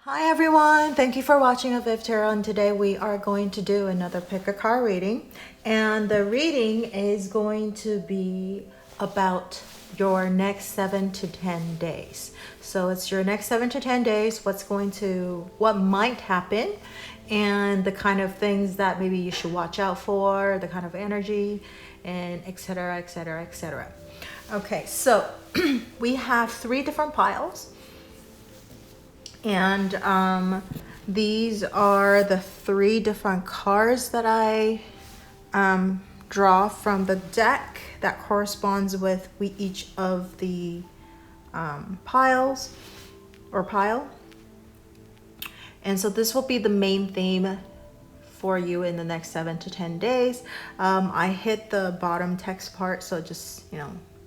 Hi everyone, thank you for watching avivTarot, and today we are going to do another pick a card reading, and the reading is going to be about your next 7 to 10 days. So it's your next 7 to 10 days, what might happen, and the kind of things that maybe you should watch out for, the kind of energy, and etc, etc, etc. Okay, so we have 3 different piles. And these are the 3 different cards that I draw from the deck that corresponds with each of the piles or pile. And so this will be the main theme for you in the next 7 to 10 days. I hit the bottom text part, so just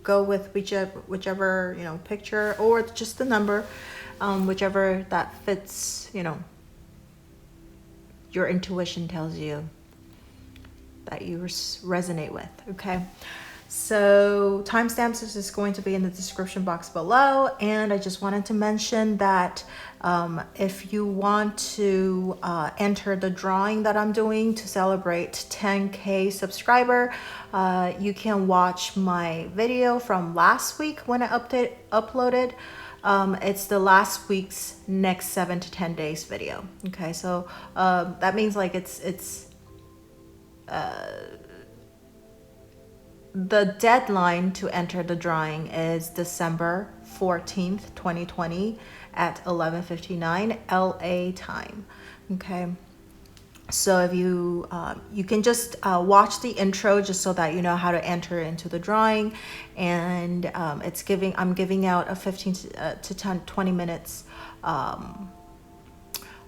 go with whichever picture or just the number. Whichever that fits, your intuition tells you that you resonate with, okay? So timestamps is going to be in the description box below, and I just wanted to mention that if you want to enter the drawing that I'm doing to celebrate 10K subscriber, you can watch my video from last week when I uploaded. It's the last week's next 7 to 10 days video. Okay, so that means like it's the deadline to enter the drawing is December 14th, 2020 at 11:59 LA time. Okay. So if you can just watch the intro just so that you know how to enter into the drawing, and I'm giving out a 15 to 20 minutes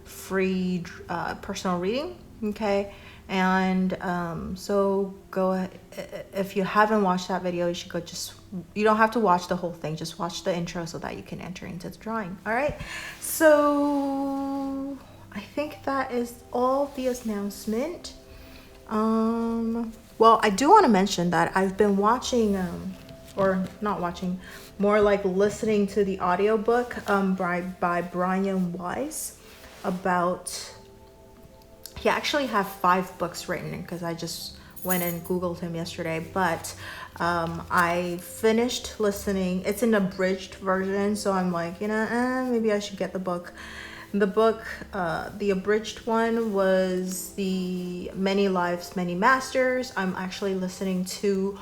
free personal reading, okay? And so go ahead. If you haven't watched that video, you don't have to watch the whole thing, just watch the intro so that you can enter into the drawing. All right, so I think that is all the announcement. Well, I do want to mention that I've been watching, or not watching, more like listening to the audiobook by Brian Weiss about, he actually have 5 books written because I just went and Googled him yesterday, but I finished listening. It's an abridged version, so I'm like, maybe I should get the book. The book, the abridged one was the Many Lives, Many Masters. I'm actually listening to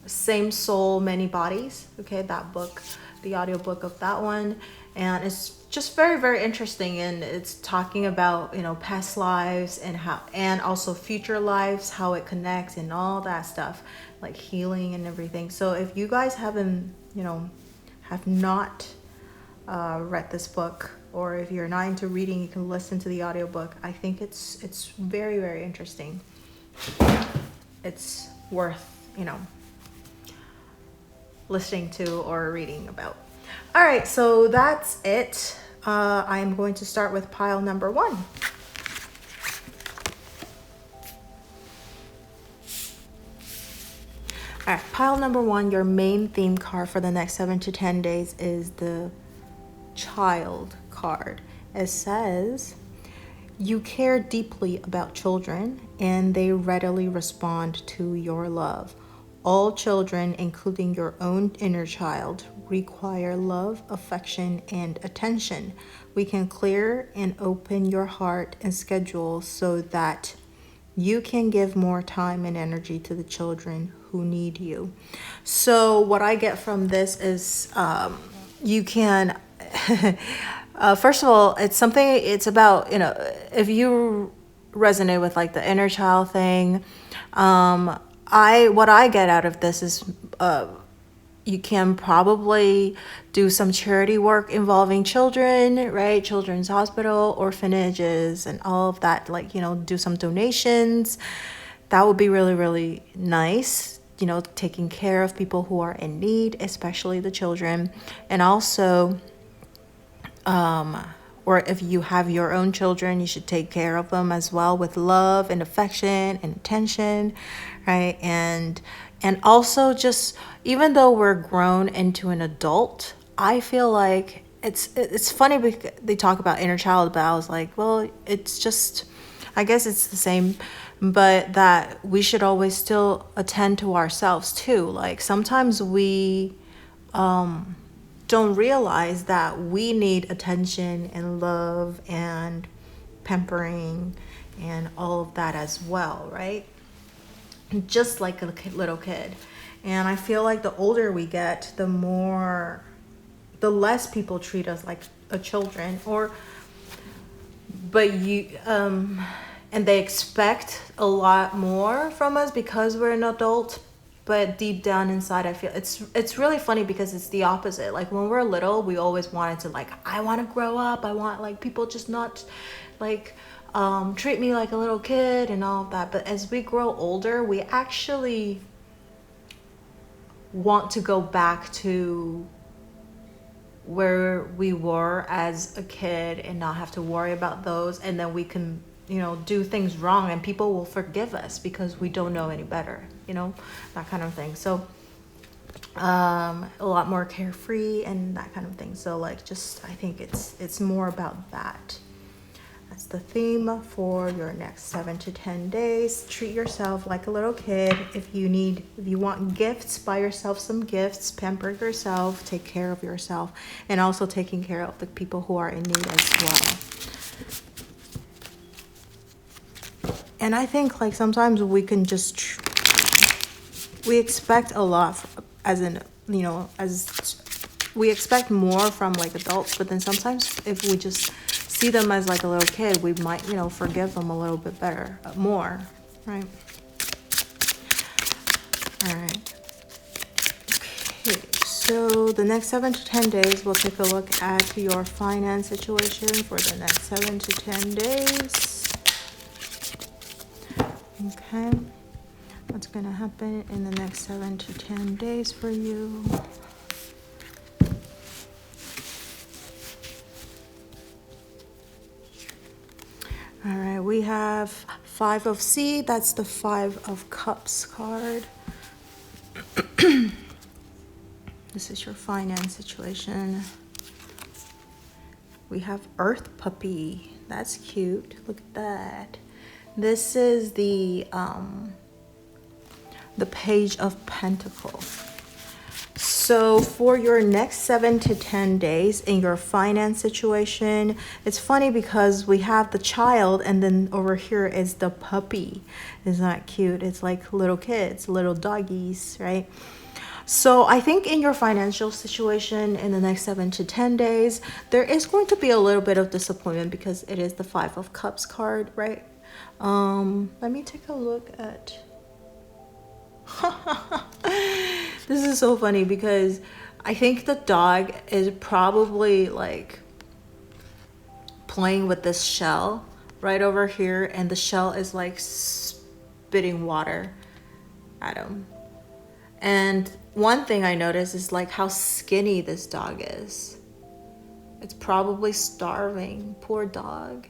Same Soul, Many Bodies. Okay, that book, the audiobook of that one. And it's just very, very interesting. And it's talking about, past lives and also future lives, how it connects and all that stuff, like healing and everything. So if you guys have not read this book, or if you're not into reading, you can listen to the audiobook. I think it's very, very interesting. It's worth listening to or reading about. All right, so that's it. I'm going to start with pile number 1. All right, pile number 1, your main theme card for the next 7 to 10 days is the Child card. It says, you care deeply about children and they readily respond to your love. All children, including your own inner child, require love, affection, and attention. We can clear and open your heart and schedule so that you can give more time and energy to the children who need you. So what I get from this is you can first of all, it's about, if you resonate with like the inner child thing, what I get out of this is you can probably do some charity work involving children, right? Children's hospital, orphanages, and all of that, like, do some donations. That would be really, really nice, taking care of people who are in need, especially the children. And also, or if you have your own children, you should take care of them as well with love and affection and attention, right? And also, just even though we're grown into an adult, I feel like it's funny because they talk about inner child, but I was like, well, it's just, I guess it's the same, but that we should always still attend to ourselves too. Like sometimes we don't realize that we need attention and love and pampering and all of that as well, right? Just like a little kid. And I feel like the older we get, the less people treat us like a children, and they expect a lot more from us because we're an adult. But deep down inside, I feel it's really funny because it's the opposite. Like when we're little, we always wanted to, like, I want to grow up. I want, like, people just not like treat me like a little kid and all of that. But as we grow older, we actually want to go back to where we were as a kid and not have to worry about those, and then we can, do things wrong and people will forgive us because we don't know any better, that kind of thing. So a lot more carefree and that kind of thing. So like, just, I think it's more about that. That's the theme for your next 7 to 10 days. Treat yourself like a little kid. If you want gifts, buy yourself some gifts, pamper yourself, take care of yourself, and also taking care of the people who are in need as well. And I think, like, sometimes we can just we expect a lot we expect more from, like, adults, but then sometimes if we just see them as like a little kid, we might, forgive them a little bit better, more, right? All right. Okay, so the next 7 to 10 days, we'll take a look at your finance situation for the next 7 to 10 days. Okay, what's gonna happen in the next 7 to 10 days for you? All right, we have 5 of C. That's the 5 of Cups card. This is your finance situation. We have Earth Puppy. That's cute. Look at that. This is the Page of Pentacles. So for your next 7 to 10 days in your finance situation, it's funny because we have the child and then over here is the puppy. Isn't that cute? It's like little kids, little doggies, right? So I think in your financial situation in the next 7 to 10 days, there is going to be a little bit of disappointment because it is the 5 of Cups card, right? Let me take a look at... This is so funny because I think the dog is probably like playing with this shell right over here, and the shell is like spitting water at him. And one thing I noticed is like how skinny this dog is. It's probably starving, poor dog.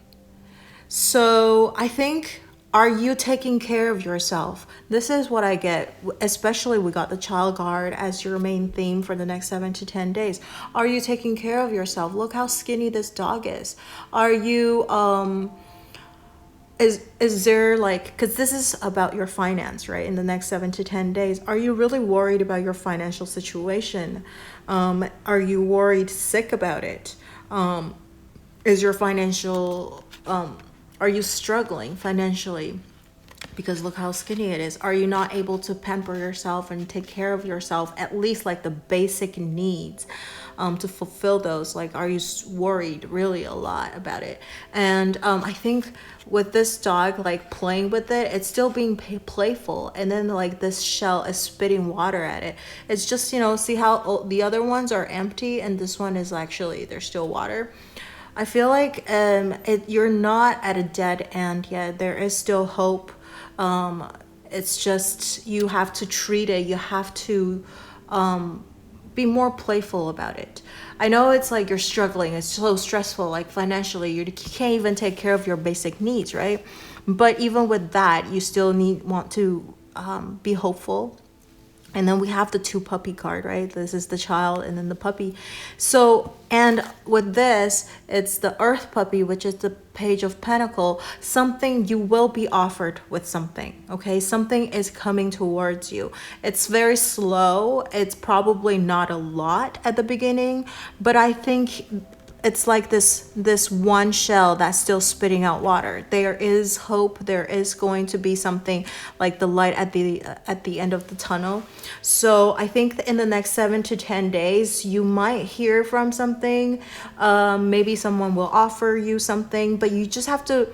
So I think, are you taking care of yourself? This is what I get, especially we got the child card as your main theme for the next 7 to 10 days. Are you taking care of yourself? Look how skinny this dog is. Are you, is there like, because this is about your finance, right? In the next 7 to 10 days, are you really worried about your financial situation? Are you worried sick about it? Is your financial, are you struggling financially? Because look how skinny it is. Are you not able to pamper yourself and take care of yourself, at least like the basic needs, to fulfill those? Like, are you worried really a lot about it? And I think with this dog, like playing with it, it's still being playful. And then like this shell is spitting water at it. It's just, see how the other ones are empty and this one is actually, there's still water. I feel like you're not at a dead end yet. There is still hope. It's just you have to treat it. You have to be more playful about it. I know it's like you're struggling. It's so stressful, like financially. You can't even take care of your basic needs, right? But even with that, you still want to be hopeful And then we have the 2 puppy card, right? This is the child and then the puppy. So, and with this, it's the earth puppy, which is the page of pentacle. Something, you will be offered with something, okay? Something is coming towards you. It's very slow. It's probably not a lot at the beginning, but I think it's like this one shell that's still spitting out water. There is hope. There is going to be something like the light at the end of the tunnel. So I think in the next 7 to 10 days, you might hear from something. Maybe someone will offer you something, but you just have to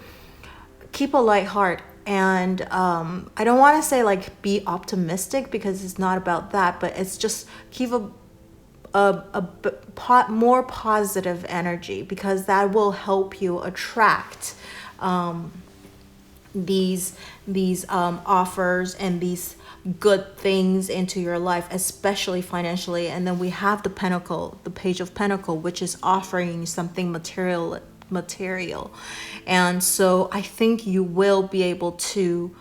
keep a light heart. And I don't want to say like be optimistic, because it's not about that, but it's just keep a more positive energy, because that will help you attract these offers and these good things into your life, especially financially. And then we have the pentacle, the page of pentacle, which is offering something material. And so I think you will be able to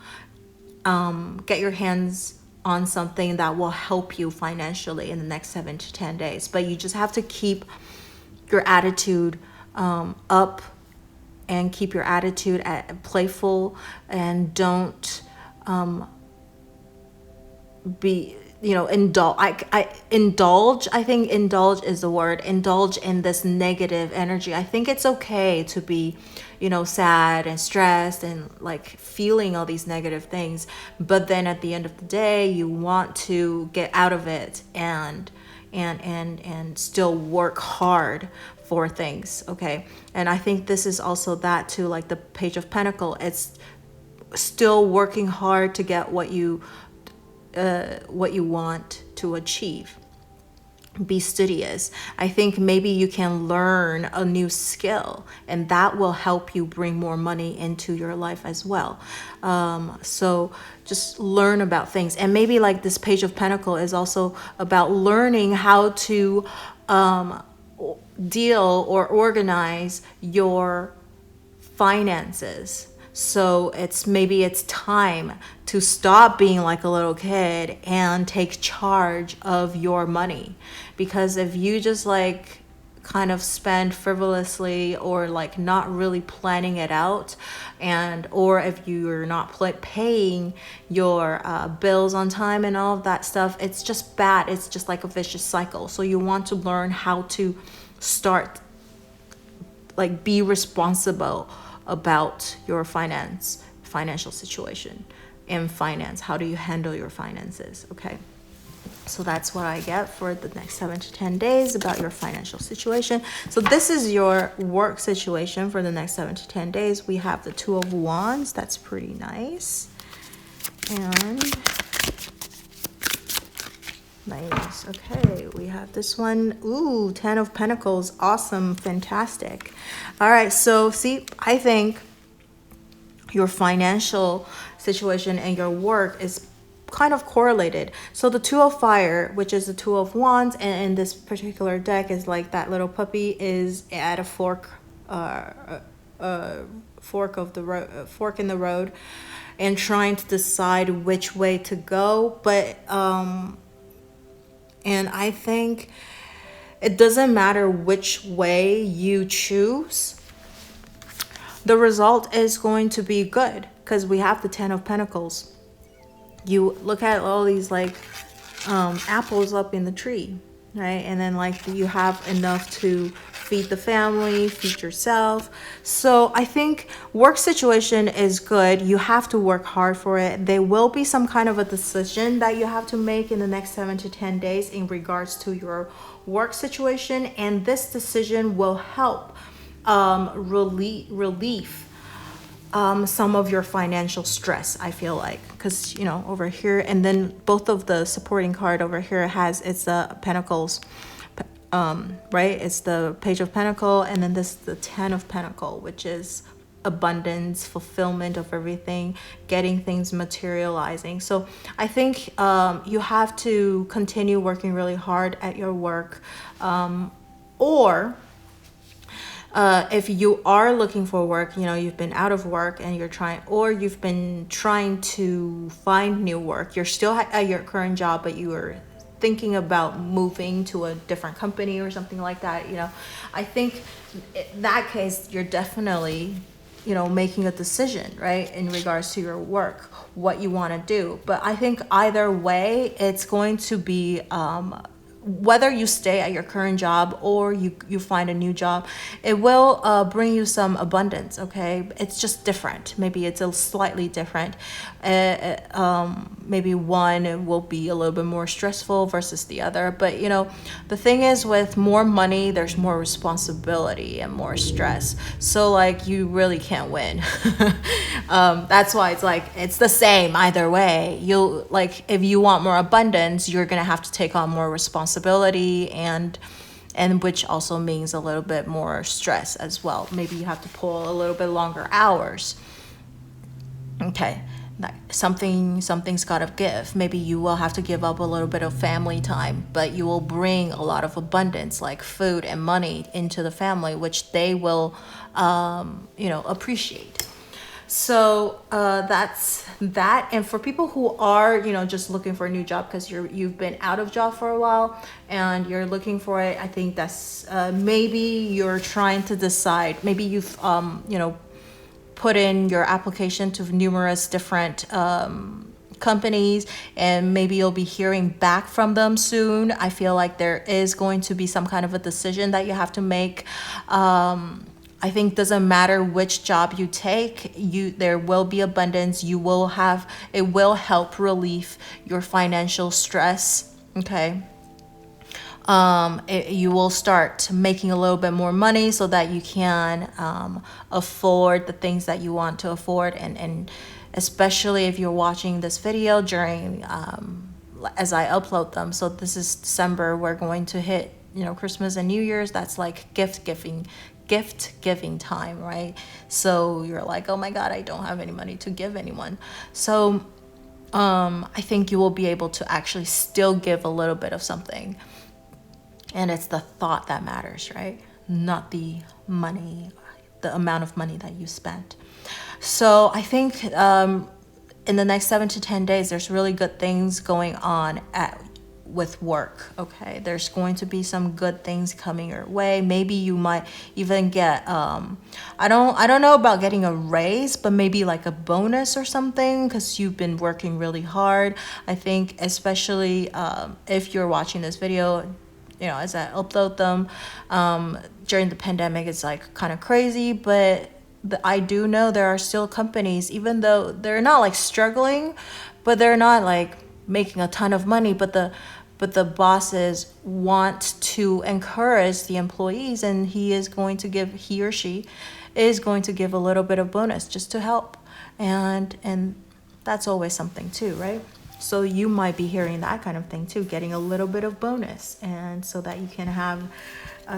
get your hands on something that will help you financially in the next 7 to 10 days. But you just have to keep your attitude up, and keep your attitude playful, and don't be, indulge. I think indulge is the word. Indulge in this negative energy. I think it's okay to be, sad and stressed and like feeling all these negative things. But then at the end of the day, you want to get out of it and still work hard for things. Okay. And I think this is also that too, like the page of pentacle. It's still working hard to get what you want to achieve. Be studious. I think maybe you can learn a new skill, and that will help you bring more money into your life as well. So just learn about things. And maybe like this page of pentacle is also about learning how to deal or organize your finances. So maybe it's time to stop being like a little kid and take charge of your money. Because if you just like kind of spend frivolously, or like not really planning it out, or if you're not paying your bills on time and all of that stuff, it's just bad. It's just like a vicious cycle. So you want to learn how to start, like, be responsible about your financial situation and finance. How do you handle your finances? Okay. So that's what I get for the next 7 to 10 days about your financial situation. So this is your work situation for the next 7 to 10 days. We have the 2 of Wands. That's pretty nice. And nice. Okay, we have this one. Ooh, 10 of Pentacles. Awesome. Fantastic. All right, so see, I think your financial situation and your work is kind of correlated. So the 2 of Fire, which is the 2 of Wands, and in this particular deck is like that little puppy is at a fork in the road, and trying to decide which way to go. But and I think it doesn't matter which way you choose, the result is going to be good, because we have the 10 of Pentacles. You look at all these like apples up in the tree, right? And then like you have enough to feed the family, feed yourself. So I think work situation is good. You have to work hard for it. There will be some kind of a decision that you have to make in the next 7 to 10 days in regards to your work situation. And this decision will help relieve some of your financial stress, I feel like, because over here, and then both of the supporting card over here it's the Pentacles, right? It's the Page of Pentacle, and then this the 10 of Pentacle, which is abundance, fulfillment of everything, getting things materializing. So I think you have to continue working really hard at your work, or if you are looking for work, you've been out of work and you've been trying to find new work. You're still at your current job, but you are thinking about moving to a different company or something like that. I think in that case, you're definitely, making a decision, right, in regards to your work, what you want to do. But I think either way, it's going to be whether you stay at your current job or you find a new job, it will bring you some abundance, okay? It's just different. Maybe it's a slightly different. Maybe one will be a little bit more stressful versus the other. But, the thing is, with more money, there's more responsibility and more stress. So, you really can't win. That's why it's the same either way. If you want more abundance, you're going to have to take on more responsibility and which also means a little bit more stress as well. Maybe you have to pull a little bit longer hours. Okay. Something's got to give. Maybe you will have to give up a little bit of family time, but you will bring a lot of abundance, like food and money, into the family, which they will, appreciate. So that's that. And for people who are, just looking for a new job because you've been out of job for a while and you're looking for it, I think that's maybe you're trying to decide. Maybe you've, put in your application to numerous different companies, and maybe you'll be hearing back from them soon. I feel like there is going to be some kind of a decision that you have to make. I think doesn't matter which job you take, there will be abundance. It will help relieve your financial stress. Okay. You will start making a little bit more money so that you can afford the things that you want to afford, and especially if you're watching this video during as I upload them. So this is December. We're going to hit Christmas and New Year's. That's like gift giving time, right? So you're like, oh my God, I don't have any money to give anyone. So I think you will be able to actually still give a little bit of something. And it's the thought that matters, right? Not the money, the amount of money that you spent. So I think in the next 7 to 10 days, there's really good things going on with work, okay? There's going to be some good things coming your way. Maybe you might even get, I don't know about getting a raise, but maybe like a bonus or something because you've been working really hard. I think especially if you're watching this video, as I upload them during the pandemic, it's kind of crazy, but I do know there are still companies, even though they're not struggling, but they're not making a ton of money, but the bosses want to encourage the employees, and he or she is going to give a little bit of bonus just to help, and that's always something too, right? So you might be hearing that kind of thing too, getting a little bit of bonus, and so that you can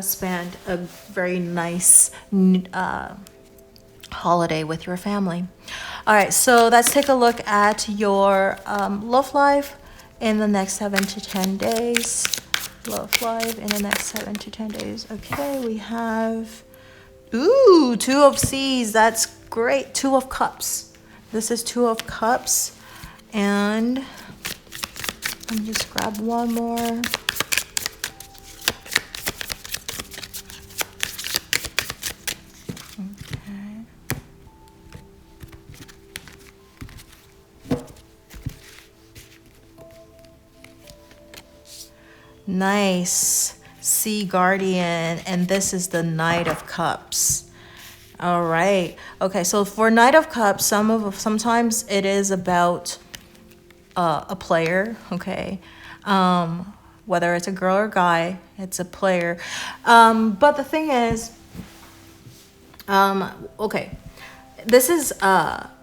spend a very nice holiday with your family. All right, so let's take a look at your love life in the next 7 to 10 days. Love life in the next 7 to 10 days. Okay, we have, 2 of C's. That's great. 2 of Cups. This is 2 of Cups. And let me just grab one more. Okay. Nice. Sea Guardian. And this is the Knight of Cups. All right. Okay, so for Knight of Cups, sometimes it is about a player, okay? Whether it's a girl or guy, it's a player. But the thing is, okay, this is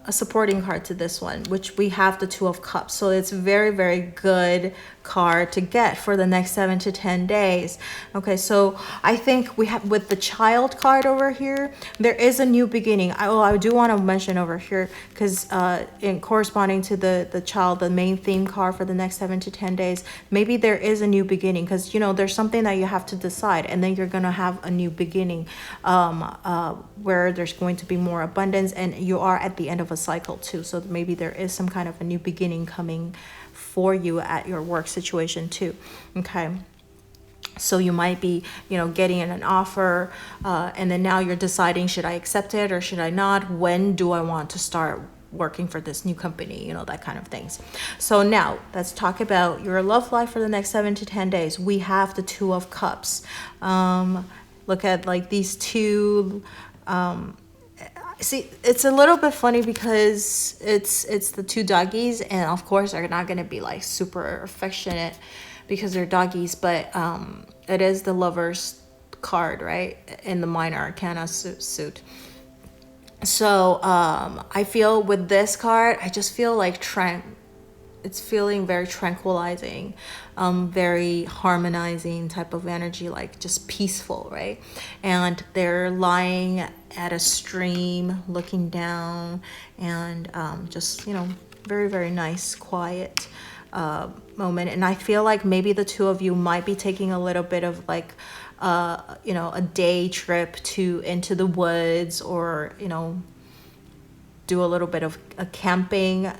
a supporting card to this one, which we have the Two of Cups. So it's very, very good card to get for the next 7 to 10 days. Okay, so I think we have with the Child card over here, there is a new beginning. I do want to mention over here, because in corresponding to the Child, the main theme card for the next 7 to 10 days, maybe there is a new beginning, because there's something that you have to decide, and then you're gonna have a new beginning, where there's going to be more abundance, and you are at the end of a cycle too. So maybe there is some kind of a new beginning coming for you at your work situation too. Okay, so you might be getting an offer, and then now you're deciding, should I accept it or should I not? When do I want to start working for this new company, that kind of things. So now let's talk about your love life for the next 7 to 10 days. We have the Two of Cups. Look at like these two. See, it's a little bit funny because it's the two doggies, and of course they're not going to be like super affectionate because they're doggies, but it is the Lover's card, right, in the minor arcana suit. So I feel with this card, I just feel like it's feeling very tranquilizing, very harmonizing type of energy, like just peaceful, right? And they're lying at a stream looking down, and just very, very nice, quiet moment. And I feel like maybe the two of you might be taking a little bit of like a day trip into the woods, or do a little bit of a camping,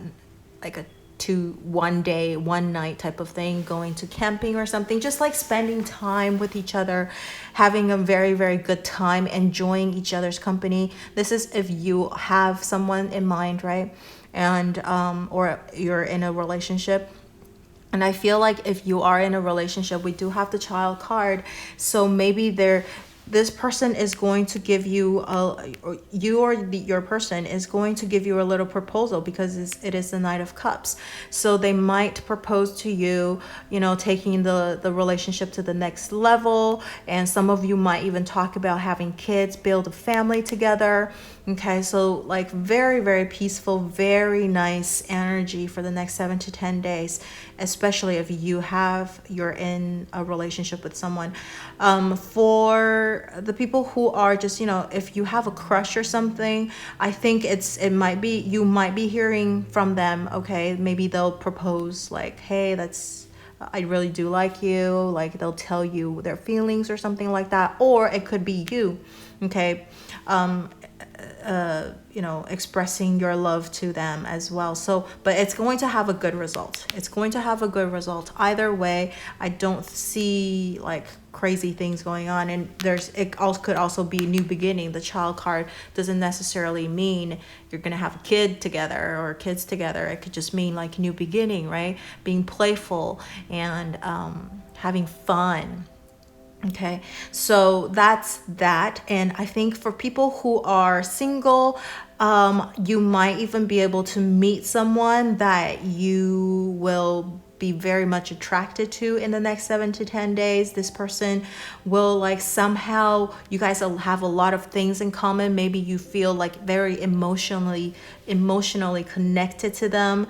like a 1 day 1 night type of thing, going to camping or something, just like spending time with each other, having a very, very good time, enjoying each other's company. This is if you have someone in mind, right? And or you're in a relationship. And I feel like if you are in a relationship, we do have the Child card. So maybe this person is going to give you your person is going to give you a little proposal, because it is the Knight of Cups. So they might propose to you, taking the relationship to the next level. And some of you might even talk about having kids, build a family together. Okay, so like very, very peaceful, very nice energy for the next 7 to 10 days, especially if you're in a relationship with someone. For the people who are just, if you have a crush or something, I think you might be hearing from them. Okay, maybe they'll propose like, hey, I really do like you. Like they'll tell you their feelings or something like that. Or it could be you, okay, expressing your love to them as well. So, but it's going to have a good result. It's going to have a good result. Either way, I don't see like crazy things going on. And could also be new beginning. The Child card doesn't necessarily mean you're going to have a kid together or kids together. It could just mean like new beginning, right? Being playful and having fun. Okay, so that's that. And I think for people who are single, you might even be able to meet someone that you will be very much attracted to in the next 7 to 10 days. This person will like somehow, you guys will have a lot of things in common. Maybe you feel like very emotionally connected to them.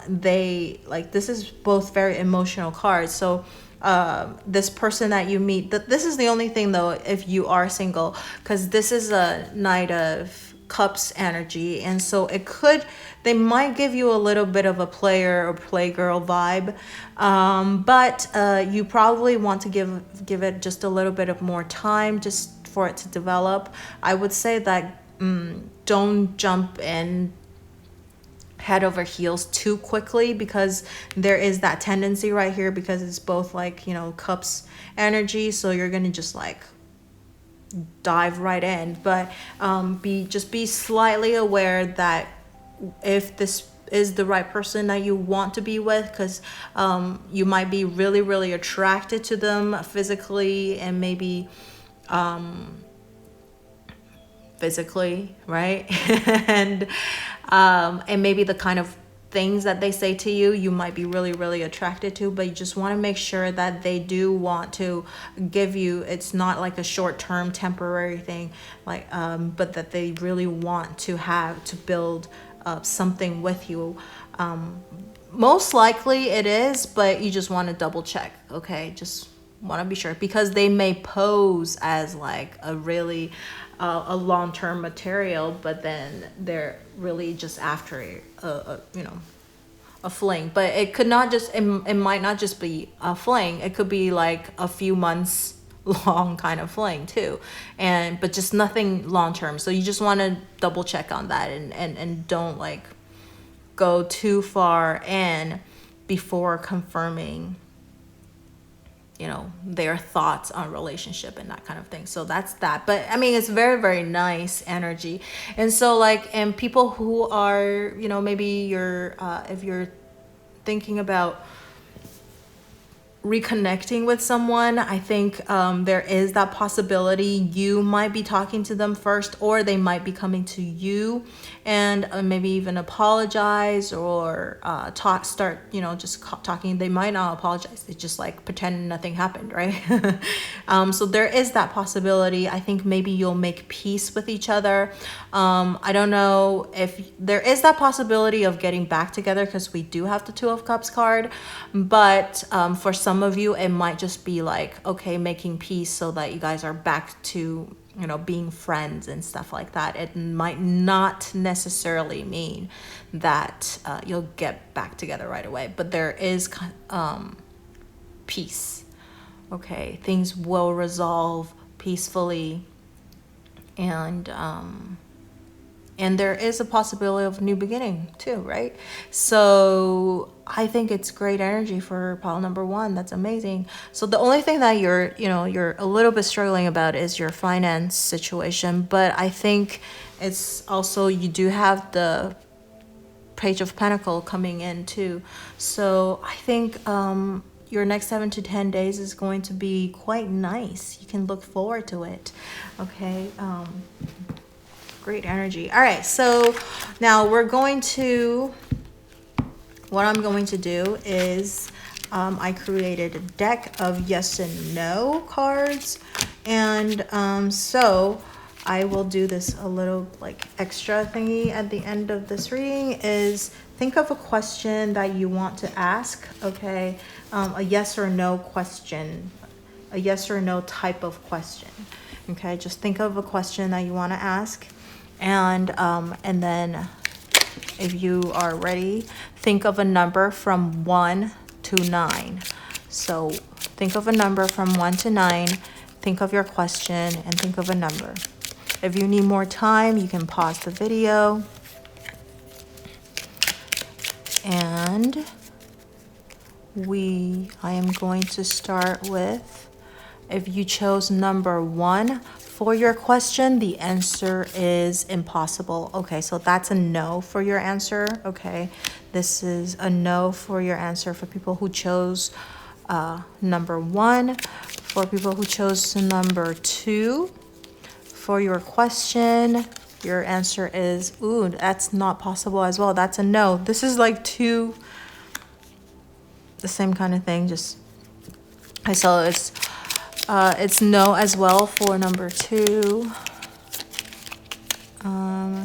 This is both very emotional cards. So this person that you meet, this is the only thing though, if you are single, because this is a Knight of Cups energy, and so they might give you a little bit of a player or playgirl vibe, but you probably want to give it just a little bit of more time just for it to develop. I would say that don't jump in head over heels too quickly, because there is that tendency right here, because it's both like Cups energy, so you're gonna just like dive right in. But be slightly aware that if this is the right person that you want to be with, because you might be really, really attracted to them physically, and maybe physically, right? And maybe the kind of things that they say to you, you might be really, really attracted to, but you just want to make sure that they do want to give you, it's not like a short-term temporary thing, like, but that they really want to build something with you. Most likely it is, but you just want to double check, okay? Just want to be sure, because they may pose as like a really a long-term material, but then they're really just after a fling. But it could not just, it might not just be a fling, it could be like a few months long kind of fling too, but just nothing long-term. So you just want to double check on that, and don't like go too far in before confirming their thoughts on relationship and that kind of thing. So that's that. But I mean, it's very, very nice energy. And so like, and people who are, maybe you're, if you're thinking about reconnecting with someone, I think there is that possibility you might be talking to them first, or they might be coming to you and maybe even apologize, or start just talking. They might not apologize, they just like pretend nothing happened, right? So there is that possibility. I think maybe you'll make peace with each other. I don't know if there is that possibility of getting back together, because we do have the Two of Cups card, but for some of you, it might just be like, okay, making peace so that you guys are back to, being friends and stuff like that. It might not necessarily mean that you'll get back together right away, but there is peace. Okay, things will resolve peacefully, and there is a possibility of new beginning too, right? So I think it's great energy for pile number one. That's amazing. So the only thing that you're a little bit struggling about is your finance situation. But I think it's also, you do have the Page of Pentacles coming in too. So I think your next 7 to 10 days is going to be quite nice. You can look forward to it. Okay. Great energy. All right, so now what I'm going to do is I created a deck of yes and no cards, and so I will do this a little like extra thingy at the end of this reading. Is think of a question that you want to ask, okay? A yes or no question, a yes or no type of question, okay? Just think of a question that you want to ask. And then if you are ready, think of a number from 1 to 9. So think of a number from 1 to 9, think of your question, and think of a number. If you need more time, you can pause the video. And I am going to start with, if you chose number 1, for your question, the answer is impossible. Okay, so that's a no for your answer. Okay, this is a no for your answer for people who chose number 1. For people who chose number 2, for your question, your answer is, ooh, that's not possible as well. That's a no. This is like the same kind of thing. Just I saw it's no as well for number 2.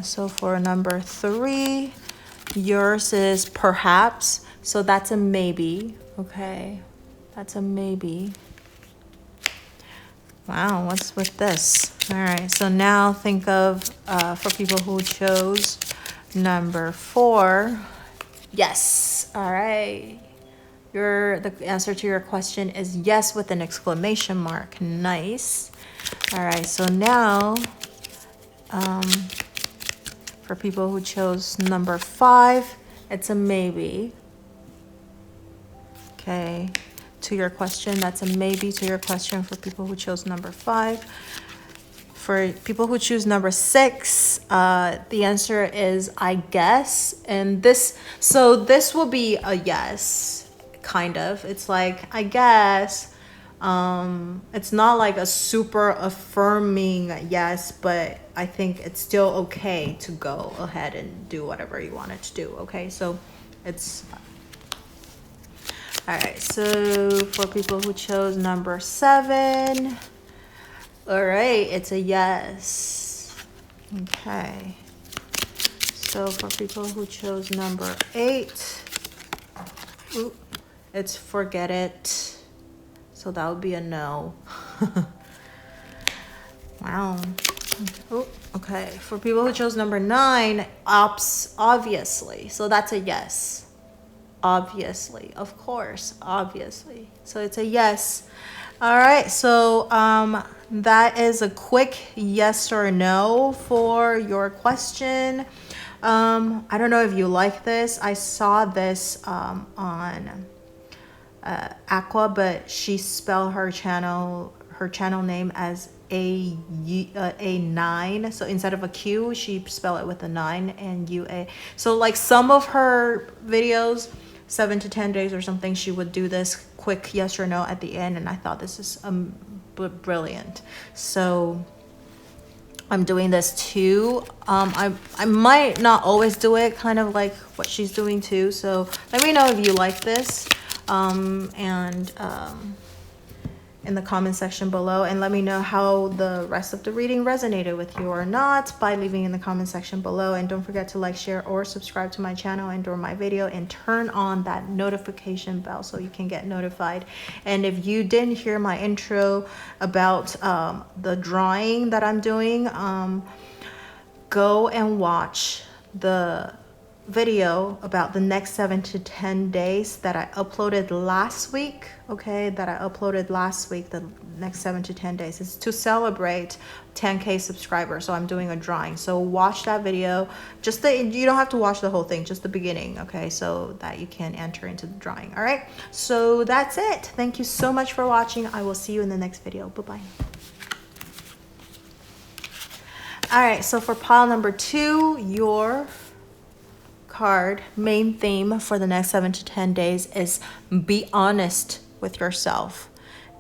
So for number 3, yours is perhaps. So that's a maybe. Okay, that's a maybe. Wow, what's with this? All right, so now think of for people who chose number 4. Yes. All right. The answer to your question is yes with an exclamation mark. Nice. All right, so now for people who chose number 5, it's a maybe. Okay, to your question, that's a maybe to your question for people who chose number 5. For people who choose number 6, the answer is I guess, and this will be a yes. Kind of. It's like, I guess. It's not like a super affirming yes, but I think it's still okay to go ahead and do whatever you wanted to do. Okay, so It's all right. So for people who chose number 7, all right, it's a yes. Okay. So for people who chose number 8, it's forget it. So that would be a no. Wow. Oh, okay. For people who chose number 9, obviously. So that's a yes. Obviously, of course, obviously. So it's a yes. All right. So that is a quick yes or no for your question. I don't know if you like this. I saw this on Aqua, but she spelled her channel name as a 9. So instead of a Q, she spelled it with a 9 and UA. So like some of her videos, 7 to 10 days or something, she would do this quick yes or no at the end, and I thought this is brilliant. So I'm doing this too. I might not always do it, kind of like what she's doing too. So let me know if you like this, in the comment section below, and let me know how the rest of the reading resonated with you or not by leaving in the comment section below. And don't forget to like, share, or subscribe to my channel and or my video, and turn on that notification bell so you can get notified. And if you didn't hear my intro about the drawing that I'm doing, go and watch the video about the next 7 to 10 days that I uploaded last week. Okay, that I uploaded last week, the next 7 to 10 days. It's to celebrate 10K subscribers. So I'm doing a drawing. So watch that video. You don't have to watch the whole thing, just the beginning. Okay, so that you can enter into the drawing. All right, so that's it. Thank you so much for watching. I will see you in the next video. Bye-bye. All right, so for pile number 2, your card main theme for the next 7 to 10 days is be honest with yourself.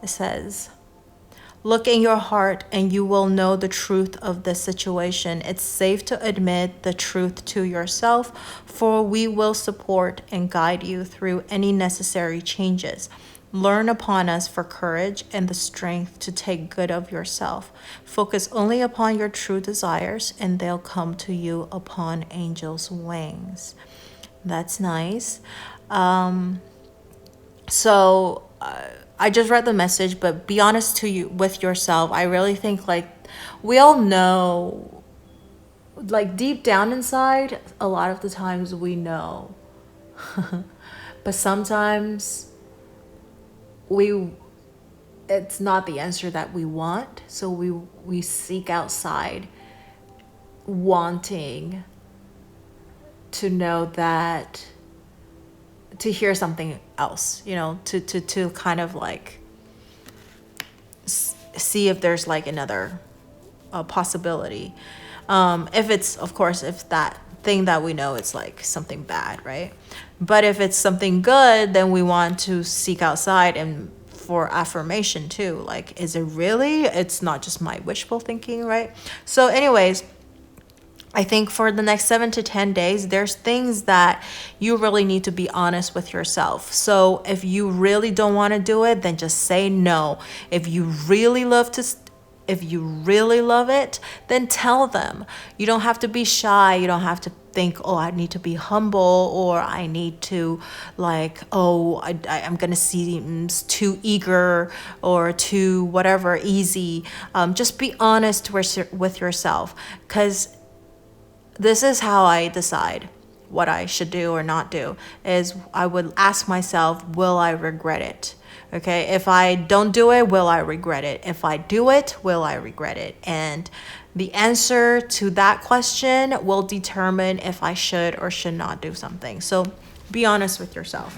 It says, look in your heart and you will know the truth of this situation. It's safe to admit the truth to yourself, for we will support and guide you through any necessary changes. Learn upon us for courage and the strength to take good of yourself. Focus only upon your true desires, and they'll come to you upon angels' wings. That's nice. So I just read the message, but be honest with yourself. I really think like we all know, like deep down inside, a lot of the times we know, but sometimes it's not the answer that we want, so we seek outside, wanting to know that, to hear something else, to kind of like see if there's like another possibility, if it's, of course, if that thing that we know it's like something bad, right? But if it's something good, then we want to seek outside and for affirmation too. Like, is it really? It's not just my wishful thinking, right? So anyways, I think for the next 7 to 10 days, there's things that you really need to be honest with yourself. So if you really don't want to do it, then just say no. If you really love it, then tell them. You don't have to be shy. You don't have to think, oh, I need to be humble, or I need to like, oh, I'm going to seem too eager or too whatever, easy. Just be honest with yourself, because this is how I decide what I should do or not do, is I would ask myself, will I regret it? Okay, if I don't do it, will I regret it? If I do it, will I regret it? And the answer to that question will determine if I should or should not do something. So be honest with yourself.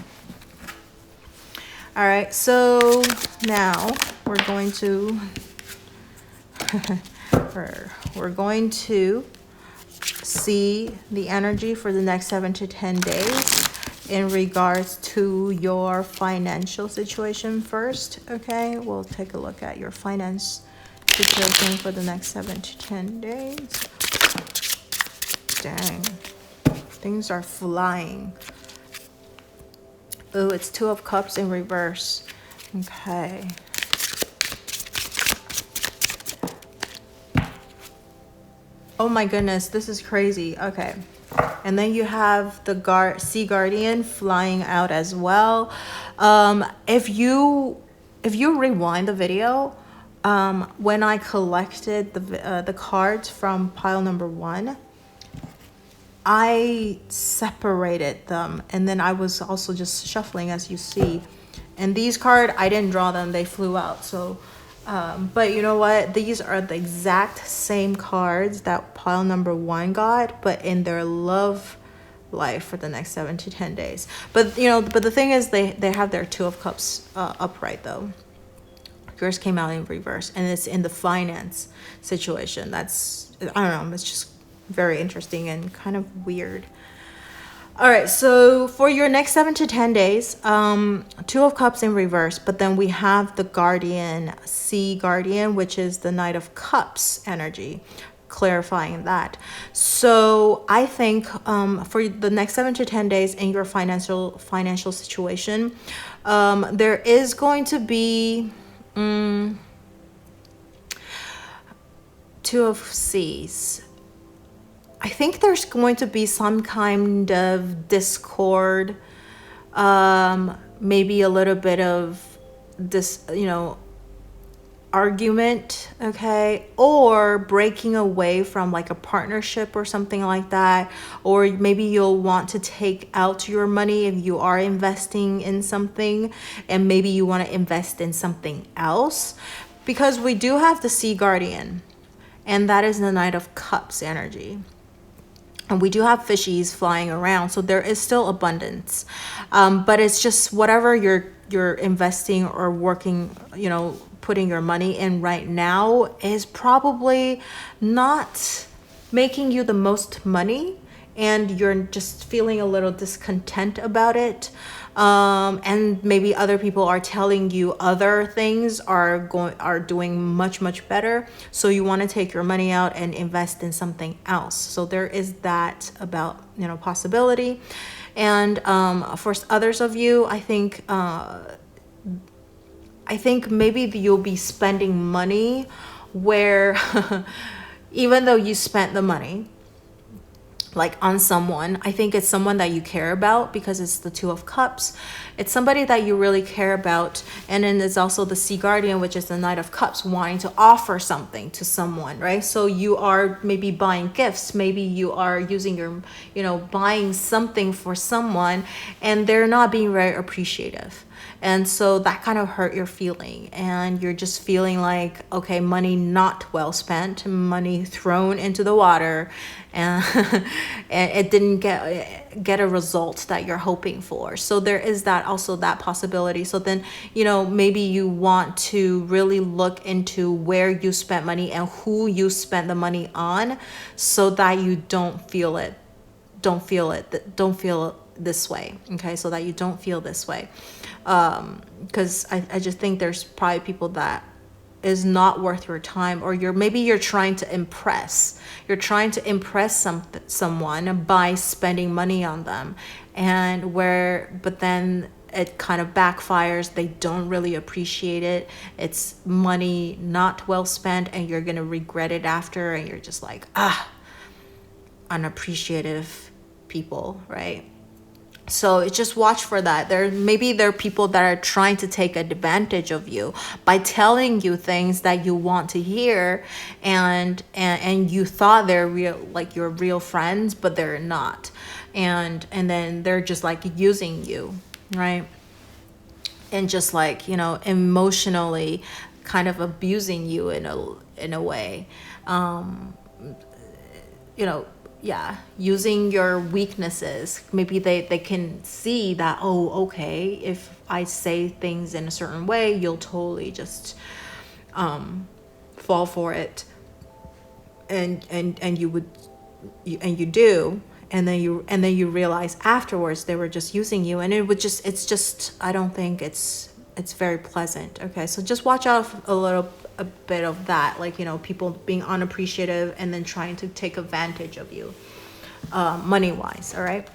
All right, so now we're going to we're going to see the energy for the next 7 to 10 days in regards to your financial situation first. Okay, we'll take a look at your finance situation for the next 7 to 10 days. Dang, things are flying. Oh, it's Two of Cups in reverse. Okay. Oh my goodness, this is crazy. Okay. And then you have the Sea Guardian flying out as well. If you rewind the video, when I collected the cards from pile number 1, I separated them, and then I was also just shuffling, as you see. And these cards, I didn't draw them, they flew out. So, but you know what? These are the exact same cards that pile number 1 got, but in their love life for the next 7 to 10 days. But the thing is, they have their Two of Cups upright though. Yours came out in reverse, and it's in the finance situation. That's, I don't know, it's just very interesting and kind of weird. All right, so for your next 7 to 10 days, Two of Cups in reverse, but then we have the Guardian, Sea Guardian, which is the Knight of Cups energy, clarifying that. So I think for the next 7 to 10 days in your financial situation, there is going to be Two of Seas. I think there's going to be some kind of discord, maybe a little bit of this, argument, okay, or breaking away from like a partnership or something like that. Or maybe you'll want to take out your money if you are investing in something, and maybe you want to invest in something else, because we do have the Sea Guardian, and that is the Knight of Cups energy. And we do have fishies flying around, so there is still abundance. But it's just whatever you're investing or working, putting your money in right now is probably not making you the most money, and you're just feeling a little discontent about it. And maybe other people are telling you other things are doing much better, so you want to take your money out and invest in something else. So there is that about possibility. And for others of you, I think maybe you'll be spending money where even though you spent the money like on someone, I think it's someone that you care about, because it's the Two of Cups. It's somebody that you really care about. And then there's also the Sea Guardian, which is the Knight of Cups, wanting to offer something to someone, right? So you are maybe buying gifts, maybe you are using your, buying something for someone, and they're not being very appreciative. And so that kind of hurt your feeling, and you're just feeling like, okay, money not well spent, money thrown into the water, and it didn't get a result that you're hoping for. So there is also that possibility. So then, maybe you want to really look into where you spent money and who you spent the money on, so that you don't feel this way. Okay, so that you don't feel this way. Because I just think there's probably people that is not worth your time, or you're trying to impress. You're trying to impress someone by spending money on them, but then it kind of backfires. They don't really appreciate it. It's money not well spent, and you're gonna regret it after, and you're just like, unappreciative people, right? So just watch for that. There are people that are trying to take advantage of you by telling you things that you want to hear, and you thought they're real, like your real friends, but they're not. And then they're just like using you, right? And just like, emotionally kind of abusing you in a way. Using your weaknesses. Maybe they can see that, oh, okay, if I say things in a certain way, you'll totally just fall for it, and you do, and then you realize afterwards they were just using you, and it's just I don't think it's very pleasant. Okay, so just watch out a bit of that, like, people being unappreciative and then trying to take advantage of you, money wise. All right.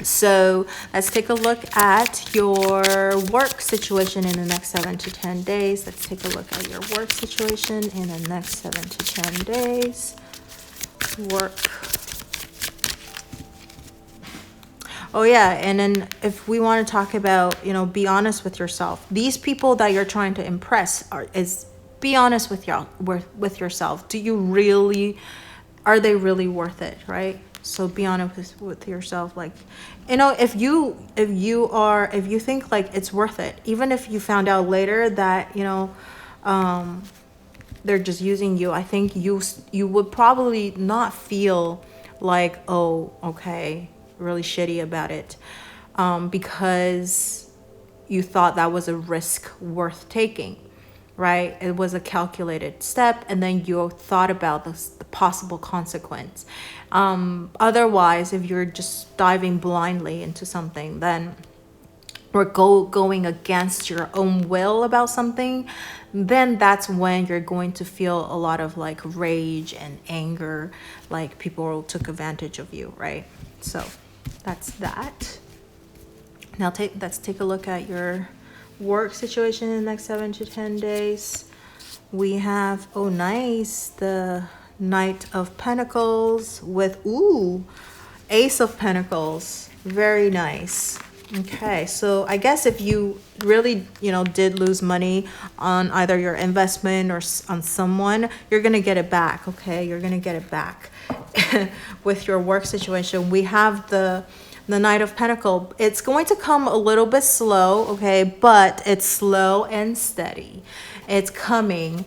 So let's take a look at your work situation in the next 7 to 10 days. Let's take a look at your work situation in the next 7 to 10 days. Work. Oh yeah, and then if we want to talk about, be honest with yourself. These people that you're trying to impress be honest with yourself. Are they really worth it, right? So be honest with yourself. Like, if you think like it's worth it, even if you found out later that, they're just using you, I think you would probably not feel like, oh, okay, really shitty about it, because you thought that was a risk worth taking, right? It was a calculated step, and then you thought about the possible consequence. Otherwise, if you're just diving blindly into something, then or going against your own will about something, then that's when you're going to feel a lot of like rage and anger, like people took advantage of you, right? So that's that. Now let's take a look at your work situation in the next 7 to 10 days. We have, oh nice, the Knight of Pentacles with, Ace of Pentacles. Very nice. Okay, so I guess if you really, did lose money on either your investment or on someone, you're going to get it back, okay? You're going to get it back. With your work situation, we have the Knight of Pentacles. It's going to come a little bit slow, okay? But it's slow and steady. It's coming.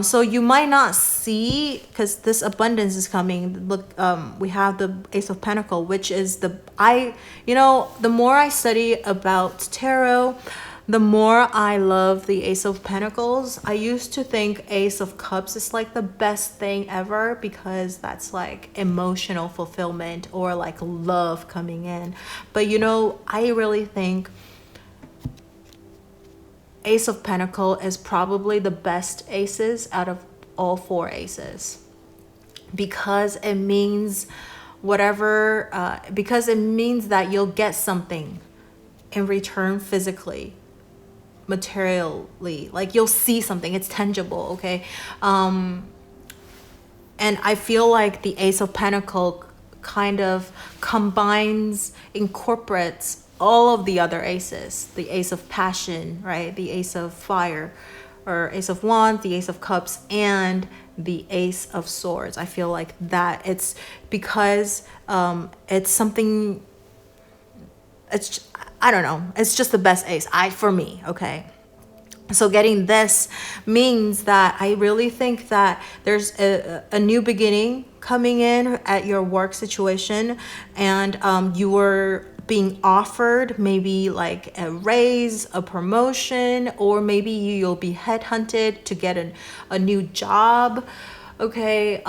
So you might not see, because this abundance is coming. Look, we have the Ace of Pentacles, which is the more I study about tarot, the more I love the Ace of Pentacles. I used to think Ace of Cups is like the best thing ever, because that's like emotional fulfillment or like love coming in. But I really think Ace of Pentacles is probably the best aces out of all 4 aces, because it means because it means that you'll get something in return physically, materially, like you'll see something, it's tangible, okay? And I feel like the Ace of Pentacles kind of incorporates all of the other aces, the Ace of Passion, right? The Ace of Fire, or Ace of Wands, the Ace of Cups, and the Ace of Swords. I feel like that it's because it's something, I don't know, it's just the best ace for me, okay? So getting this means that I really think that there's a new beginning coming in at your work situation, and you were being offered maybe like a raise, a promotion, or maybe you'll be headhunted to get a new job, okay?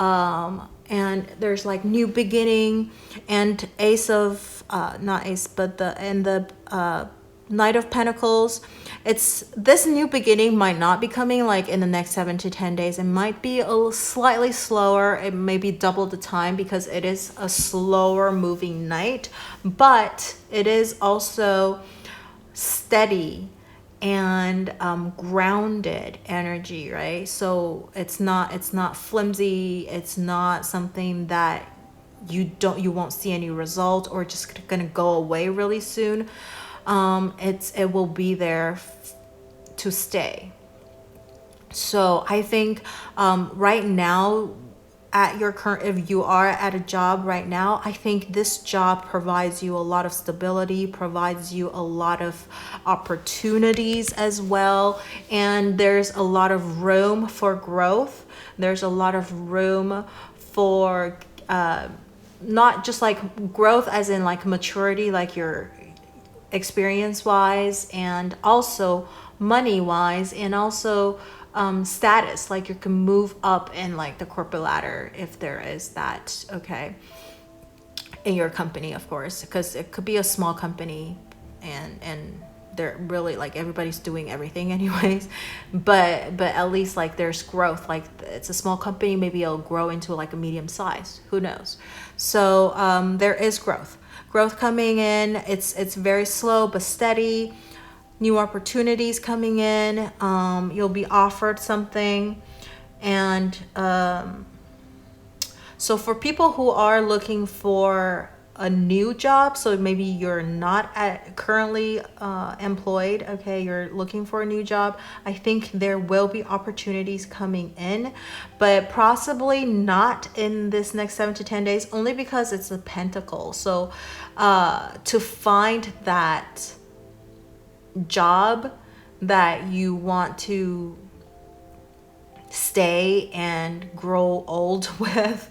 And there's like new beginning, and Ace of not Ace, but the Knight of Pentacles. It's this new beginning might not be coming like in the next 7 to 10 days. It might be slightly slower. It may be double the time, because it is a slower moving night, but it is also steady and grounded energy, right? So it's not flimsy. It's not something that you won't see any result, or just gonna go away really soon. It will be there to stay. So I think right now, if you are at a job right now, I think this job provides you a lot of stability, provides you a lot of opportunities as well, and there's a lot of room for growth. There's a lot of room for not just like growth as in like maturity, like your experience wise, and also money wise, and also status, like you can move up in like the corporate ladder if there is that, okay, in your company, of course, because it could be a small company and they're really like everybody's doing everything anyways, but at least like there's growth. Like it's a small company, maybe it'll grow into like a medium size, who knows? So there is growth growth coming in. It's very slow but steady. New opportunities coming in. You'll be offered something. And so for people who are looking for a new job, so maybe you're not currently employed, okay, you're looking for a new job, I think there will be opportunities coming in, but possibly not in this next 7 to 10 days, only because it's a pentacle. So to find that job that you want to stay and grow old with,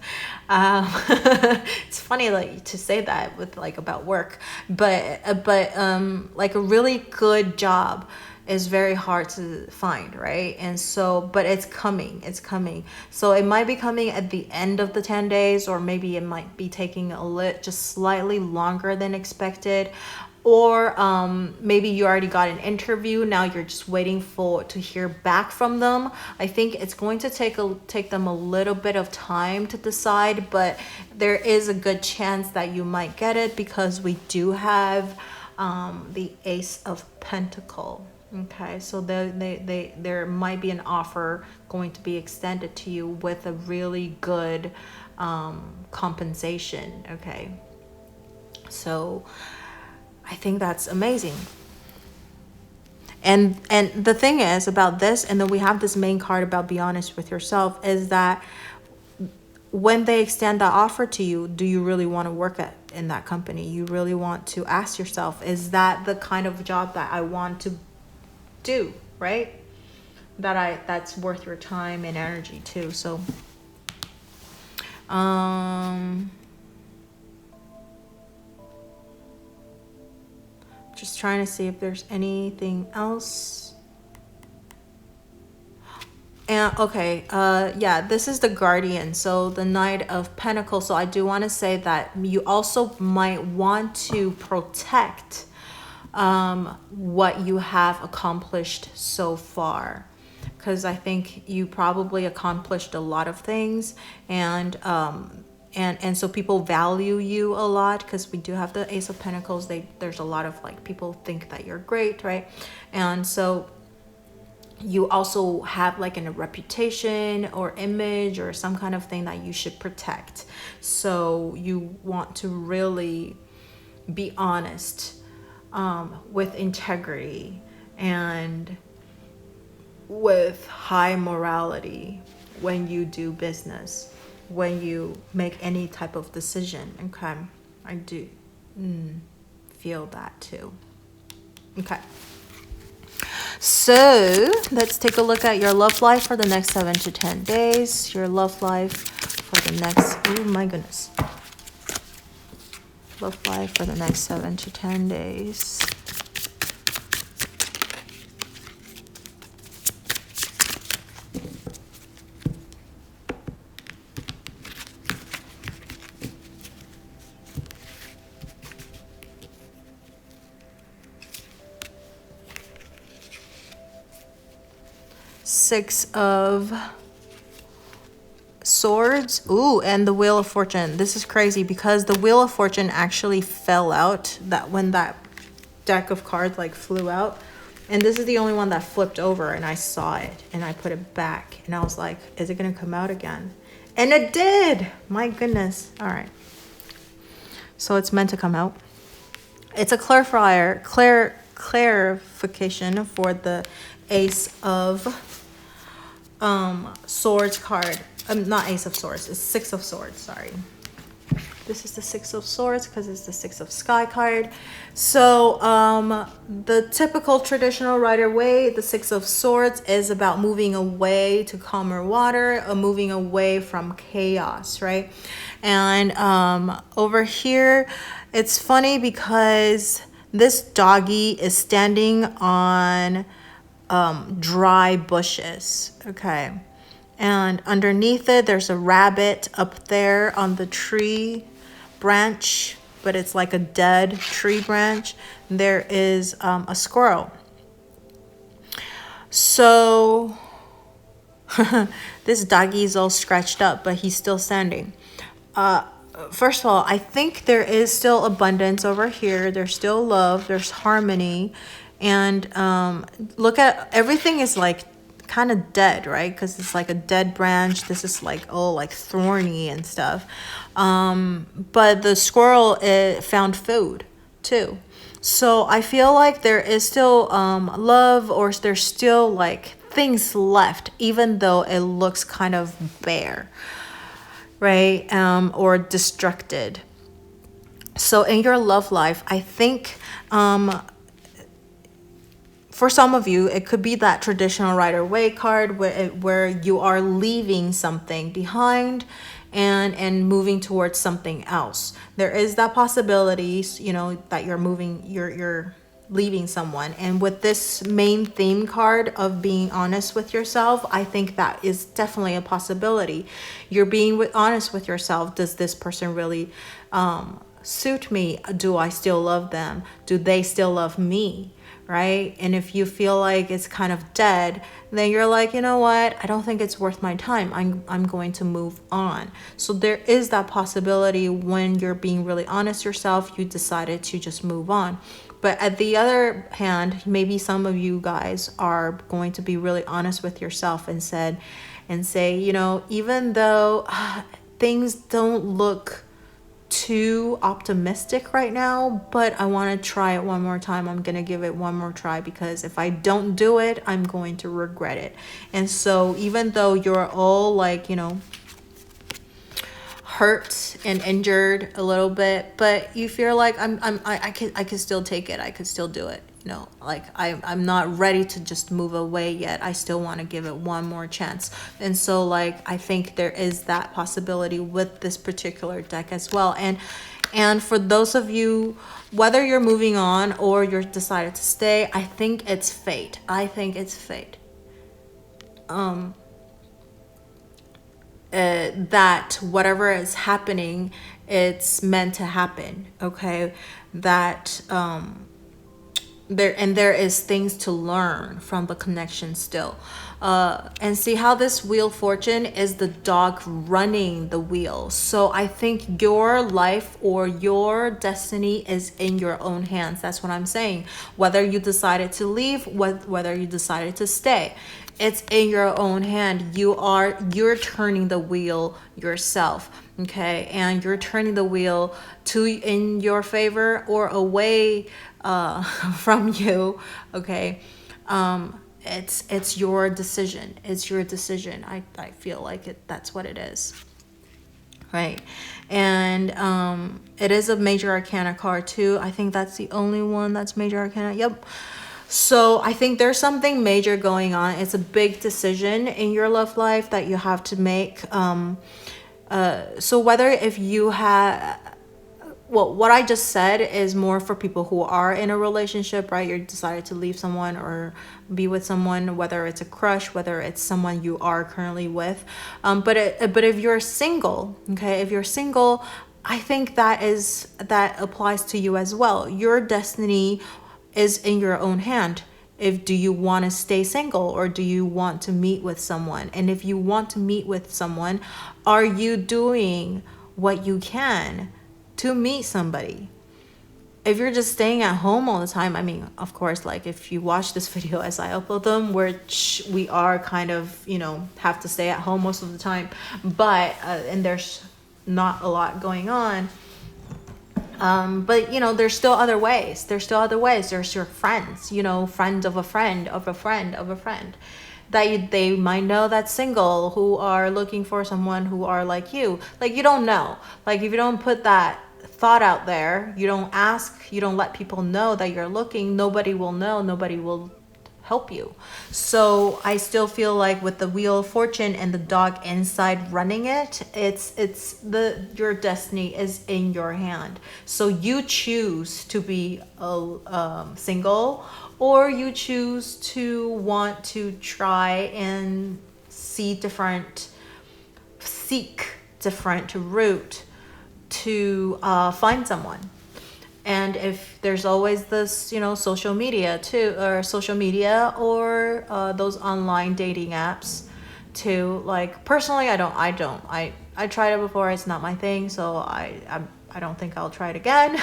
it's funny like to say that with like about work, but like a really good job is very hard to find, right? And so, but it's coming. So it might be coming at the end of the 10 days, or maybe it might be taking just slightly longer than expected. Or maybe you already got an interview, now you're just waiting to hear back from them. I think it's going to take them a little bit of time to decide, but there is a good chance that you might get it, because we do have the Ace of Pentacle. Okay, so there might be an offer going to be extended to you with a really good compensation. Okay, so I think that's amazing. And the thing is about this, and then we have this main card about be honest with yourself, is that when they extend that offer to you, do you really want to work in that company? You really want to ask yourself, is that the kind of job that I want to do, right? That's worth your time and energy too. So just trying to see if there's anything else. And okay, yeah, this is the Guardian, so the Knight of Pentacles. So I do want to say that you also might want to protect what you have accomplished so far, because I think you probably accomplished a lot of things, and so people value you a lot, because we do have the Ace of Pentacles. There's a lot of like people think that you're great, right? And so you also have like a reputation or image or some kind of thing that you should protect. So you want to really be honest with integrity and with high morality when you do business, when you make any type of decision. Okay, I do feel that too. Okay, so let's take a look at your love life for the next 7 to 10 days. Your love life for the next, oh my goodness, love life for the next 7 to 10 days. Six of Swords. Ooh, and the Wheel of Fortune. This is crazy because the Wheel of Fortune actually fell out when that deck of cards like flew out. And this is the only one that flipped over, and I saw it and I put it back and I was like, is it going to come out again? And it did. My goodness. All right. So it's meant to come out. It's a clarification for the Ace of Swords card. Not Ace of Swords, it's Six of Swords, sorry. This is the Six of Swords because it's the Six of Sky card. So the typical traditional Rider Waite, the Six of Swords is about moving away to calmer water, moving away from chaos, right? And over here, it's funny because this doggy is standing on dry bushes, okay, and underneath it there's a rabbit up there on the tree branch, but it's like a dead tree branch. There is a squirrel. So this doggy is all scratched up, but he's still standing. first of all, I think there is still abundance over here. There's still love. There's harmony. And look at everything is like kind of dead, right? Because it's like a dead branch. This is like, oh, like thorny and stuff. But the squirrel, it found food too. So I feel like there is still love, or there's still like things left, even though it looks kind of bare, right? Or destructed. So in your love life, I think for some of you, it could be that traditional Rider-Waite card where you are leaving something behind and moving towards something else. There is that possibility, you know, that you're moving, you're leaving someone. And with this main theme card of being honest with yourself, I think that is definitely a possibility. You're being honest with yourself. Does this person really suit me? Do I still love them? Do they still love me? Right? And if you feel like it's kind of dead, then you're like, you know what? I don't think it's worth my time. I'm going to move on. So there is that possibility when you're being really honest yourself, you decided to just move on. But at the other hand, maybe some of you guys are going to be really honest with yourself and say, you know, even though things don't look too optimistic right now, but I want to try it one more time. I'm going to give it one more try, because if I don't do it, I'm going to regret it. And so even though you're all like, you know, hurt and injured a little bit, but you feel like I can still take it. I could still do it. You know, like I'm not ready to just move away yet. I still want to give it one more chance. And so like, I think there is that possibility with this particular deck as well. And for those of you, whether you're moving on or you're decided to stay, I think it's fate. I think it's fate. That whatever is happening, it's meant to happen. Okay. That, there is things to learn from the connection still. And see how this wheel fortune is the dog running the wheel. So I think your life or your destiny is in your own hands. That's what I'm saying. Whether you decided to leave, whether you decided to stay, it's in your own hand. You're turning the wheel yourself. Okay. And you're turning the wheel in your favor or away from you. Okay. It's your decision. It's your decision. I feel like that's what it is. Right. And it is a major arcana card too. I think that's the only one that's major arcana. Yep. So I think there's something major going on. It's a big decision in your love life that you have to make. So whether if you have, well, what I just said is more for people who are in a relationship, right? You decided to leave someone or be with someone, whether it's a crush, whether it's someone you are currently with. But if you're single, okay, if you're single, I think that applies to you as well. Your destiny is in your own hand. Do you want to stay single or do you want to meet with someone? And if you want to meet with someone, are you doing what you can to meet somebody? If you're just staying at home all the time, I mean, of course, like if you watch this video as I upload them, which we are kind of, you know, have to stay at home most of the time, but and there's not a lot going on. But you know, there's still other ways. There's your friends, you know, friends of a friend of a friend of a friend that they might know that's single, who are looking for someone who are like you. Like, you don't know. Like, if you don't put that thought out there, you don't ask, you don't let people know that you're looking, nobody will know, nobody will help you. So I still feel like with the Wheel of Fortune and the dog inside running it, your destiny is in your hand. So you choose to be single, or you choose to want to try and seek different route to find someone. And if there's always this, you know, social media or those online dating apps too. Like personally, I tried it before. It's not my thing, so I don't think I'll try it again.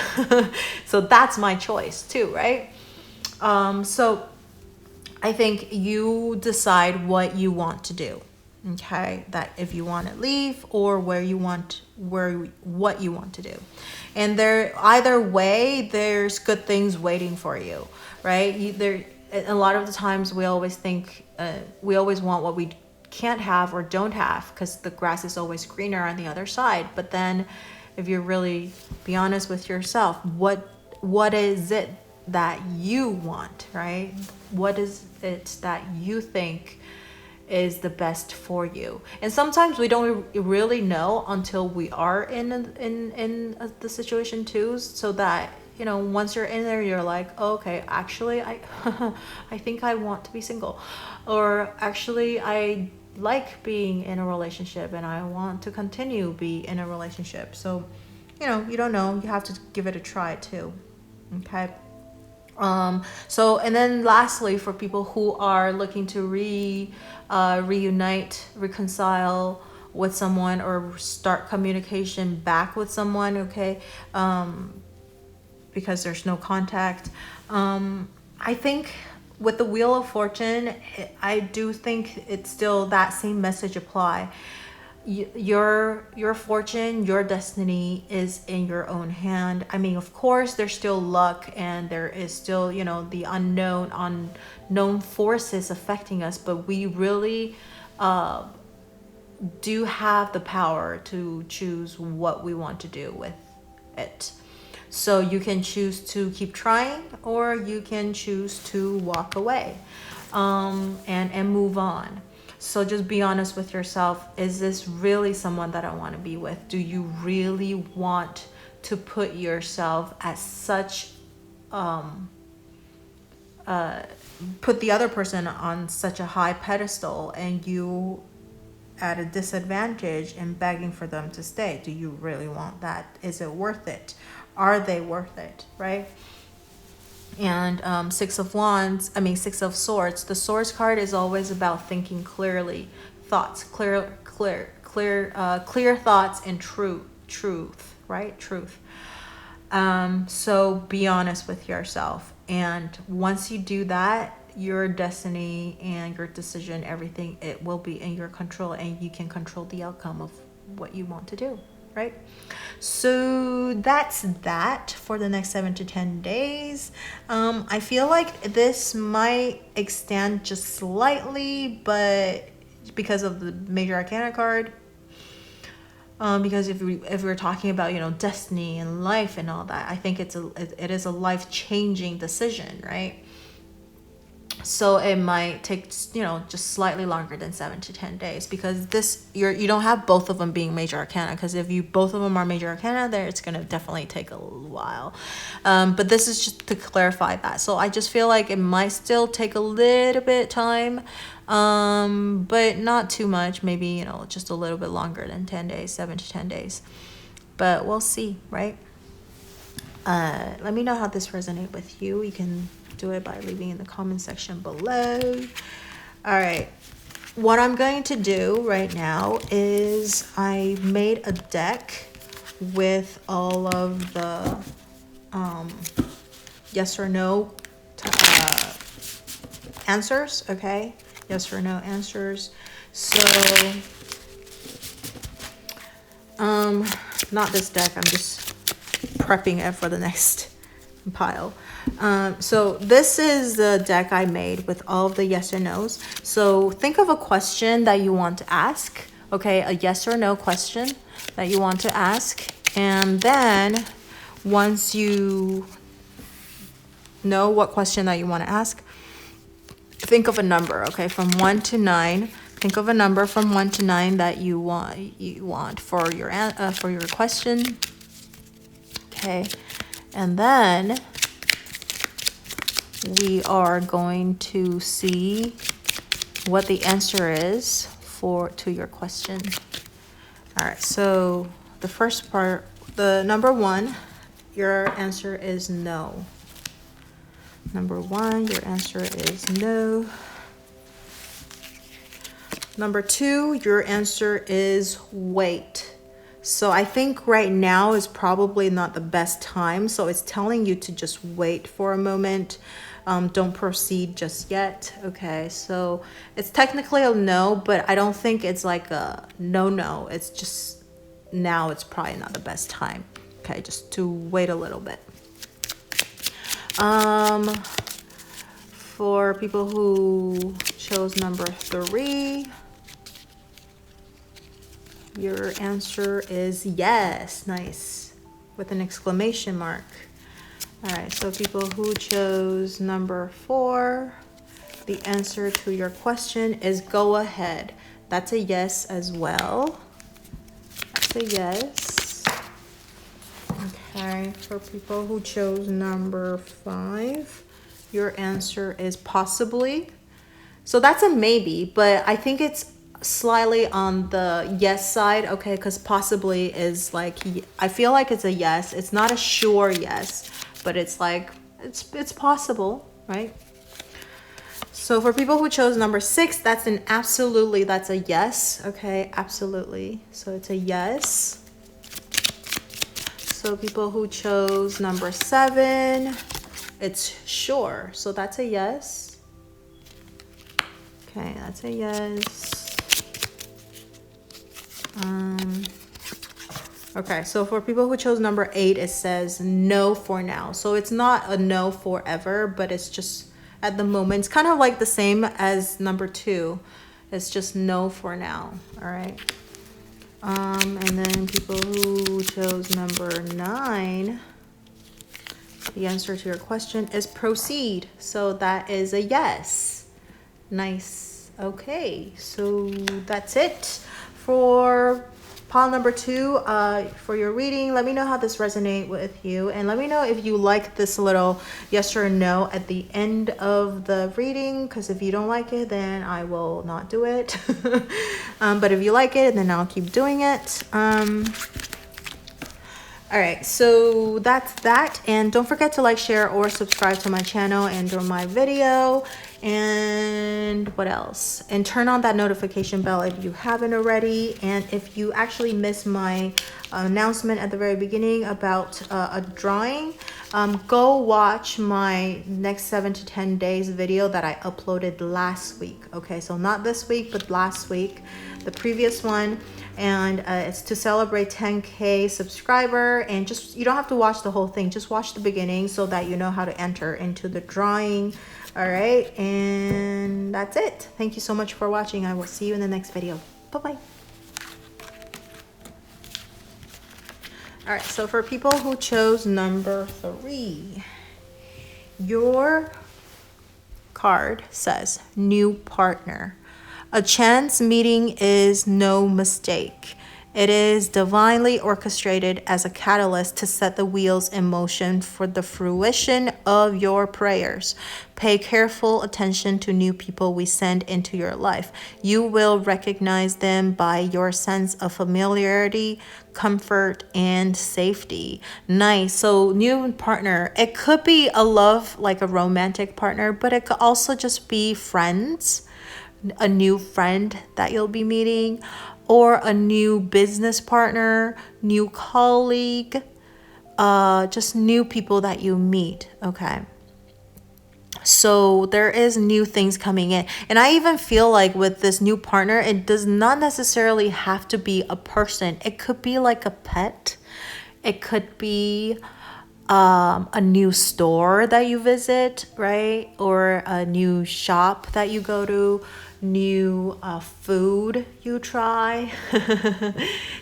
So that's my choice too, right? So I think you decide what you want to do. Okay, that if you want to leave or what you want to do, and either way, there's good things waiting for you, right? A lot of the times we always think we always want what we can't have or don't have, because the grass is always greener on the other side. But then if you're really be honest with yourself, what is it that you want, right? What is it that you think is the best for you? And sometimes we don't really know until we are in the situation too, so that, you know, once you're in there, you're like, oh, okay, actually I I think I want to be single, or actually I like being in a relationship and I want to continue be in a relationship. So, you know, you don't know, you have to give it a try too. Okay. So, and then lastly, for people who are looking to reunite, reconcile with someone, or start communication back with someone, okay, because there's no contact, I think with the Wheel of Fortune, I do think it's still that same message apply. Your fortune, your destiny is in your own hand. I mean, of course, there's still luck and there is still, you know, the unknown forces affecting us, but we really do have the power to choose what we want to do with it. So you can choose to keep trying, or you can choose to walk away and move on. So just be honest with yourself. Is this really someone that I want to be with? Do you really want to put yourself at such, put the other person on such a high pedestal and you at a disadvantage and begging for them to stay? Do you really want that? Is it worth it? Are they worth it, right? And Six of Swords. The Swords card is always about thinking clearly, clear thoughts and truth, right? Truth. So be honest with yourself, and once you do that, your destiny and your decision, everything, it will be in your control, and you can control the outcome of what you want to do, right? So that's that for the next 7 to 10 days. I feel like this might extend just slightly, but because of the Major Arcana card, because if we're talking about, you know, destiny and life and all that, I think it is a life-changing decision, right? So it might take, you know, just slightly longer than 7 to 10 days, because you don't have both of them being Major Arcana, because if both of them are Major Arcana, there it's going to definitely take a while. But this is just to clarify that. So I just feel like it might still take a little bit time, but not too much. Maybe, you know, just a little bit longer than 10 days, 7 to 10 days. But we'll see, right? Let me know how this resonates with you. You can do it by leaving in the comment section below. All right, what I'm going to do right now is I made a deck with all of the yes or no answers. Okay, yes or no answers. So not this deck, I'm just prepping it for the next pile. So this is the deck I made with all of the yes or no's. So think of a question that you want to ask, okay, a yes or no question that you want to ask, and then once you know what question that you want to ask, think of a number, okay, from 1 to 9. Think of a number from 1 to 9 that you want for your question, okay, and then we are going to see what the answer is to your question. All right, so the first part, the number 1, your answer is no. Number 1, your answer is no. Number 2, your answer is wait. So I think right now is probably not the best time. So it's telling you to just wait for a moment. Don't proceed just yet. Okay, so it's technically a no, but I don't think it's like a no. It's just now it's probably not the best time. Okay, just to wait a little bit. For people who chose number 3, your answer is yes. Nice. With an exclamation mark. All right, so people who chose number 4, the answer to your question is go ahead. That's a yes as well. That's a yes. Okay, for people who chose number 5, your answer is possibly. So that's a maybe, but I think it's slightly on the yes side, okay, because possibly is like, I feel like it's a yes. It's not a sure yes, but it's like, it's possible, right? So for people who chose number 6, that's an absolutely, that's a yes, okay, absolutely. So it's a yes. So people who chose number 7, it's sure. So that's a yes. Okay, that's a yes. Okay, so for people who chose number 8, it says no for now. So it's not a no forever, but it's just at the moment. It's kind of like the same as number 2. It's just no for now. All right. And then people who chose number 9, the answer to your question is proceed. So that is a yes. Nice. Okay, so that's it for pile number 2 for your reading. Let me know how this resonates with you, and let me know if you like this little yes or no at the end of the reading, because if you don't like it, then I will not do it. But if you like it, then I'll keep doing it. All right, so that's that, and don't forget to like, share, or subscribe to my channel and or my video. And what else? And turn on that notification bell if you haven't already. And if you actually missed my announcement at the very beginning about a drawing, go watch my next 7 to 10 days video that I uploaded last week. Okay, so not this week, but last week, the previous one. And it's to celebrate 10K subscriber. And just, you don't have to watch the whole thing, just watch the beginning so that you know how to enter into the drawing. All right, and that's it. Thank you so much for watching. I will see you in the next video. Bye-bye. All right, so for people who chose number 3, your card says new partner. A chance meeting is no mistake. It is divinely orchestrated as a catalyst to set the wheels in motion for the fruition of your prayers. Pay careful attention to new people we send into your life. You will recognize them by your sense of familiarity, comfort, and safety. Nice. So new partner. It could be a love, like a romantic partner, but it could also just be friends. A new friend that you'll be meeting, or a new business partner, new colleague, just new people that you meet, okay? So there is new things coming in. And I even feel like with this new partner, it does not necessarily have to be a person. It could be like a pet. It could be a new store that you visit, right? Or a new shop that you go to, new food you try.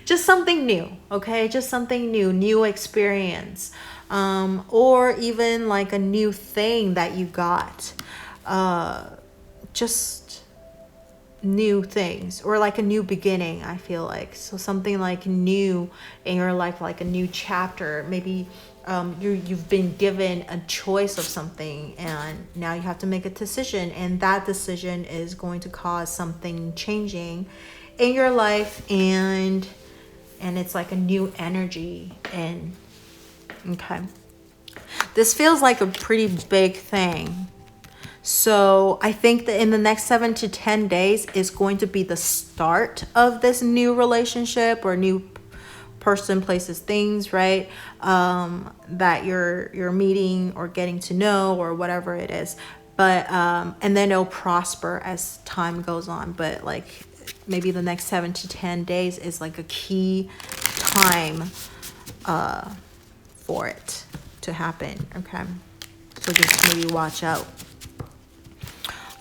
Just something new, okay? Just something new experience. Or even like a new thing that you got. Just new things, or like a new beginning, I feel like. So something like new in your life, like a new chapter. Maybe you've been given a choice of something, and now you have to make a decision, and that decision is going to cause something changing in your life, and it's like a new energy. And okay, this feels like a pretty big thing. So I think that in the next 7 to 10 days is going to be the start of this new relationship or new person, places, things, right? That you're meeting or getting to know or whatever it is. But and then it'll prosper as time goes on. But like maybe the next 7 to 10 days is like a key time for it to happen. Okay, so just maybe watch out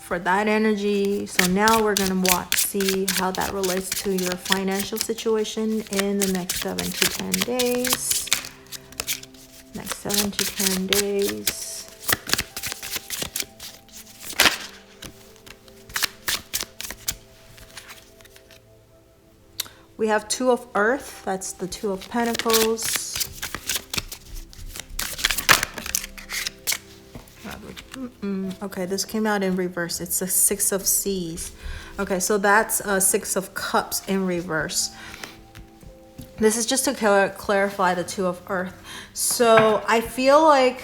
for that energy. So now we're gonna see how that relates to your financial situation in the next 7 to 10 days. Next 7 to 10 days. We have Two of Earth. That's the Two of Pentacles. Okay, this came out in reverse. It's a Six of Seas. Okay, so that's a Six of Cups in reverse. This is just to clarify the Two of Earth. So I feel like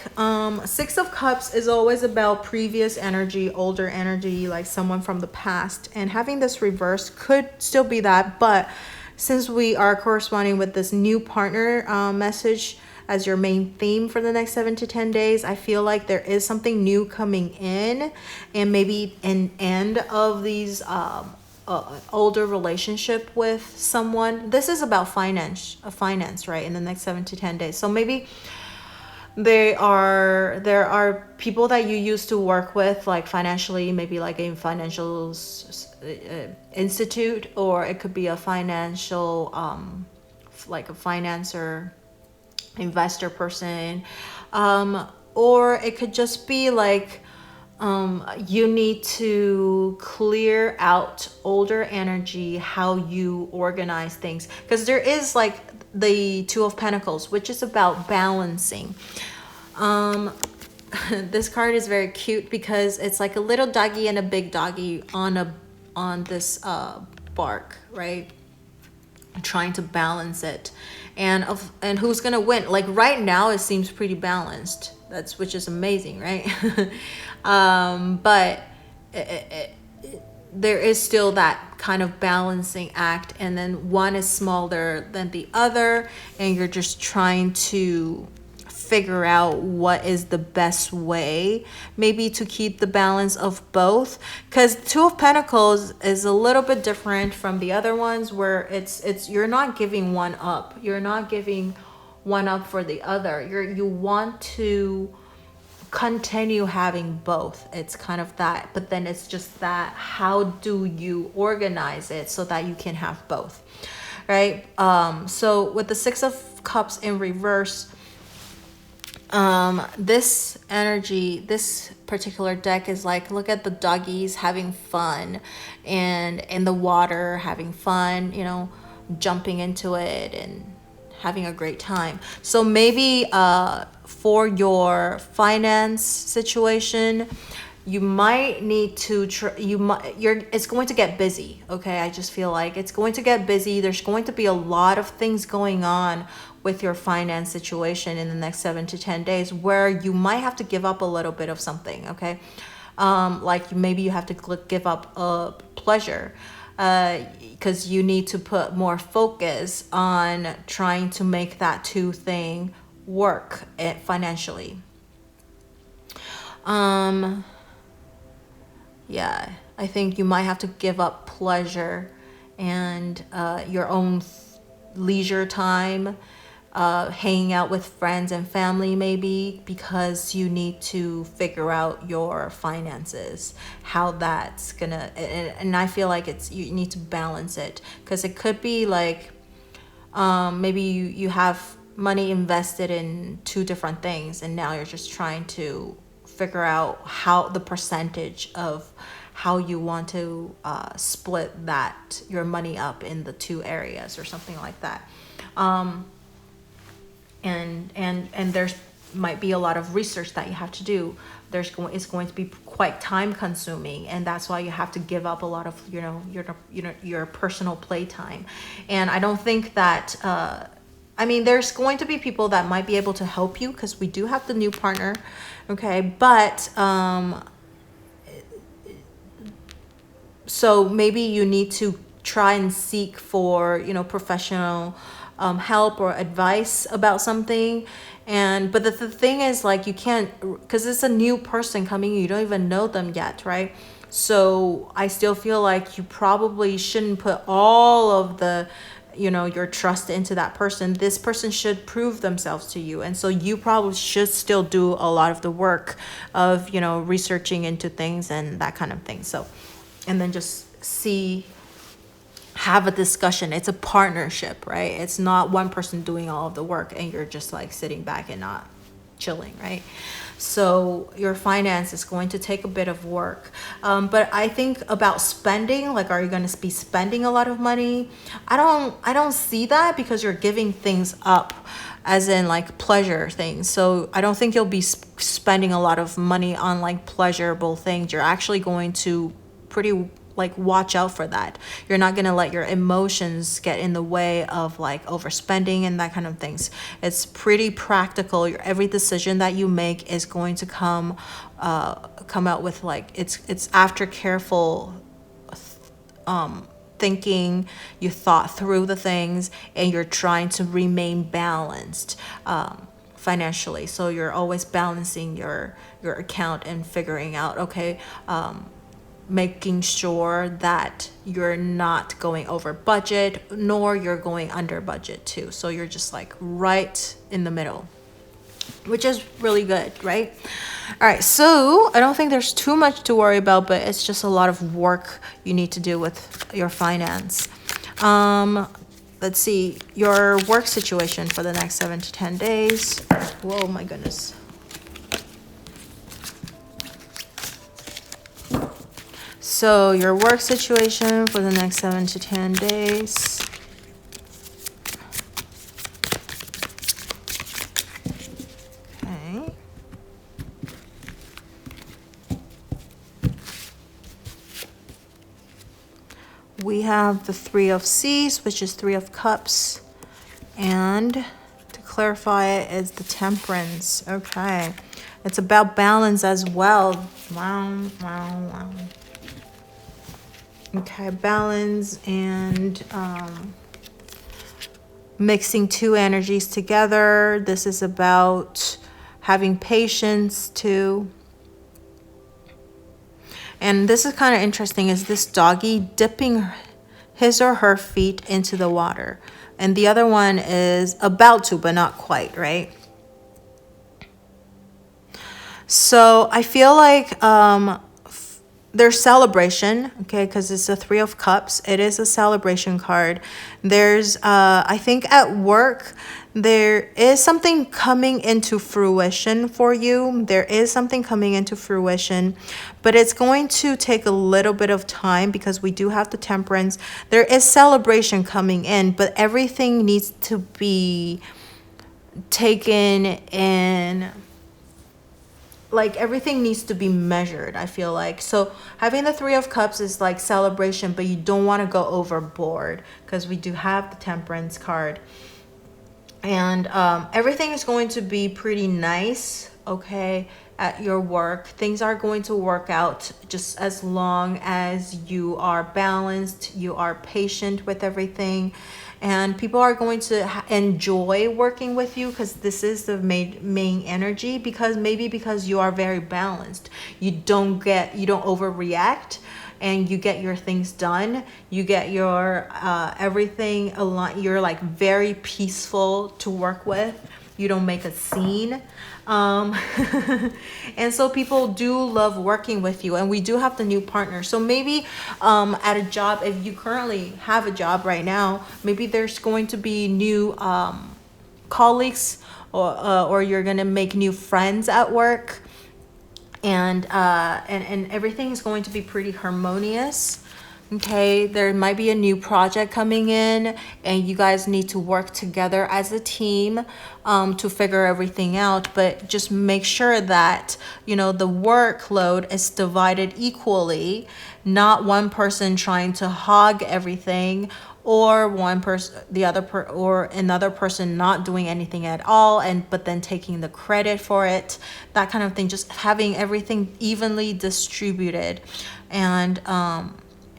Six of Cups is always about previous energy, older energy, like someone from the past. And having this reverse could still be that. But since we are corresponding with this new partner message as your main theme for the next 7 to 10 days, I feel like there is something new coming in, and maybe an end of these older relationship with someone. This is about finance, right? In the next 7 to 10 days. So maybe there are people that you used to work with, like financially, maybe like a financial institute, or it could be a financial like a financer, investor person, or it could just be like you need to clear out older energy, how you organize things, because there is like the Two of Pentacles, which is about balancing. This card is very cute because it's like a little doggy and a big doggy on this bark, right? Trying to balance it, and who's gonna win? Like right now it seems pretty balanced, which is amazing, right? But there is still that kind of balancing act, and then one is smaller than the other, and you're just trying to figure out what is the best way maybe to keep the balance of both, because Two of Pentacles is a little bit different from the other ones, where it's you're not giving one up, you're not giving one up for the other, you want to continue having both. It's kind of that, but then it's just that how do you organize it so that you can have both, right? So with the Six of Cups in reverse, this energy, this particular deck is like, look at the doggies having fun, and in the water having fun, you know, jumping into it and having a great time. So maybe for your finance situation, you might need to it's going to get busy. Okay, I just feel like it's going to get busy. There's going to be a lot of things going on with your finance situation in the next 7 to 10 days, where you might have to give up a little bit of something. Okay, like maybe you have to give up a pleasure, because you need to put more focus on trying to make that two thing work financially. Yeah, I think you might have to give up pleasure and your own leisure time, hanging out with friends and family maybe, because you need to figure out your finances, how that's gonna, and I feel like you need to balance it, because it could be like maybe you have money invested in two different things, and now you're just trying to figure out how the percentage of how you want to split your money up in the two areas or something like that. And there's might be a lot of research that you have to do. It's going to be quite time consuming, and that's why you have to give up a lot of your personal playtime. And I don't think that I mean, there's going to be people that might be able to help you, because we do have the new partner, okay? But So maybe you need to try and seek for, you know, professional help or advice about something. But the thing is, like, you can't, because it's a new person coming in, you don't even know them yet, right? So I still feel like you probably shouldn't put all of the, you know, your trust into that person. This person should prove themselves to you, and so you probably should still do a lot of the work of, you know, researching into things and that kind of thing. So, and then just have a discussion. It's a partnership, right? It's not one person doing all of the work and you're just like sitting back and not chilling, right? So your finance is going to take a bit of work. But I think about spending, like, are you going to be spending a lot of money? I don't see that, because you're giving things up, as in like pleasure things. So I don't think you'll be spending a lot of money on like pleasurable things. You're actually going to pretty like watch out for that. You're not going to let your emotions get in the way of like overspending and that kind of things. It's pretty practical. Every decision that you make is going to come out with like, it's after careful thinking. You thought through the things and you're trying to remain balanced financially. So you're always balancing your account and figuring out, okay, making sure that you're not going over budget, nor you're going under budget too. So you're just like right in the middle, which is really good, right? All right, so I don't think there's too much to worry about, but it's just a lot of work you need to do with your finance. Let's see, your work situation for the next 7 to 10 days. Whoa, my goodness. So your work situation for the next 7 to 10 days. Okay. We have the 3 of Seas, which is 3 of Cups. And to clarify it, is the Temperance. Okay. It's about balance as well. Wow. Okay, balance and mixing 2 energies together. This is about having patience too. And this is kind of interesting, is this doggy dipping his or her feet into the water. And the other one is about to, but not quite, right? So I feel like there's celebration, okay, because it's a 3 of Cups. It is a celebration card. There's, I think at work, there is something coming into fruition for you. There is something coming into fruition, but it's going to take a little bit of time because we do have the Temperance. There is celebration coming in, but everything needs to be taken in. Like, everything needs to be measured, I feel like. So having the 3 of Cups is like celebration, but you don't want to go overboard because we do have the Temperance card. And everything is going to be pretty nice, okay, at your work. Things are going to work out just as long as you are balanced, you are patient with everything. And people are going to enjoy working with you because this is the main energy, because you are very balanced. You don't overreact, and you get your things done. You get your everything aligned. You're like very peaceful to work with. You don't make a scene. And so people do love working with you, and we do have the new partner. So maybe at a job, if you currently have a job right now, maybe there's going to be new colleagues, or you're gonna make new friends at work, and everything is going to be pretty harmonious. Okay, there might be a new project coming in, and you guys need to work together as a team to figure everything out. But just make sure that, you know, the workload is divided equally, not one person trying to hog everything, or or another person not doing anything at all, but then taking the credit for it. That kind of thing. Just having everything evenly distributed, and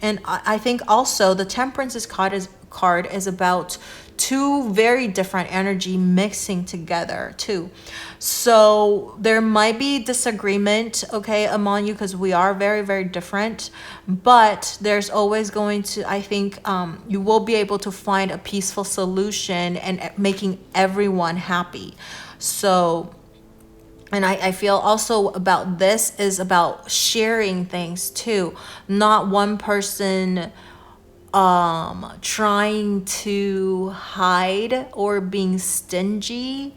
And I think also the Temperance card is about two very different energy mixing together too. So there might be disagreement, okay, among you, because we are very, very different. But there's always going to, I think, you will be able to find a peaceful solution and making everyone happy. So, and I feel also about this is about sharing things too, not one person trying to hide or being stingy,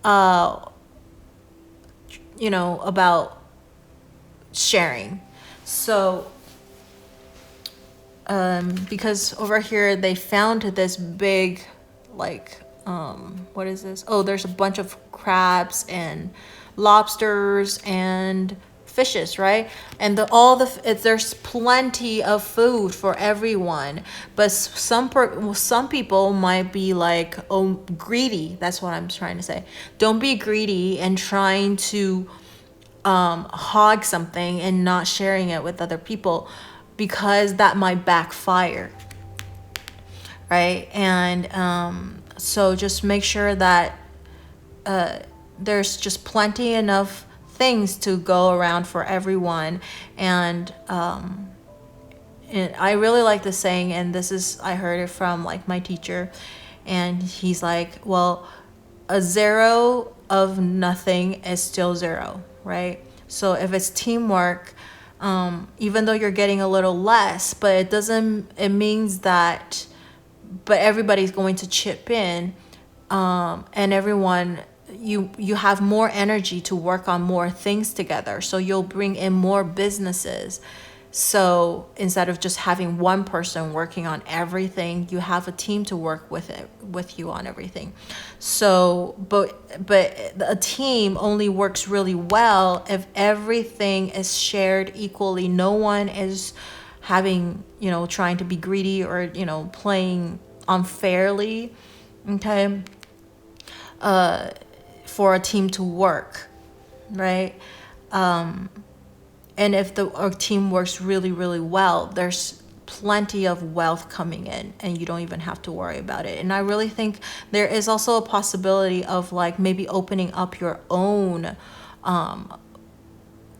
about sharing. So because over here they found this big, like, what is this? Oh, there's a bunch of crabs and lobsters and fishes, right? And there's plenty of food for everyone, but some people might be like, oh, greedy. That's what I'm trying to say. Don't be greedy and trying to hog something and not sharing it with other people, because that might backfire, right? And so just make sure that there's just plenty enough things to go around for everyone. And I really like this saying, and I heard it from like my teacher, and he's like, well, a zero of nothing is still zero, right? So if it's teamwork, even though you're getting a little less, but it means that, but everybody's going to chip in, and everyone, you have more energy to work on more things together. So you'll bring in more businesses. So instead of just having one person working on everything, you have a team to work with you on everything. So, but a team only works really well if everything is shared equally. No one is having, trying to be greedy or, playing unfairly, okay, for a team to work, right? And if our team works really, really well, there's plenty of wealth coming in and you don't even have to worry about it. And I really think there is also a possibility of like maybe opening up your own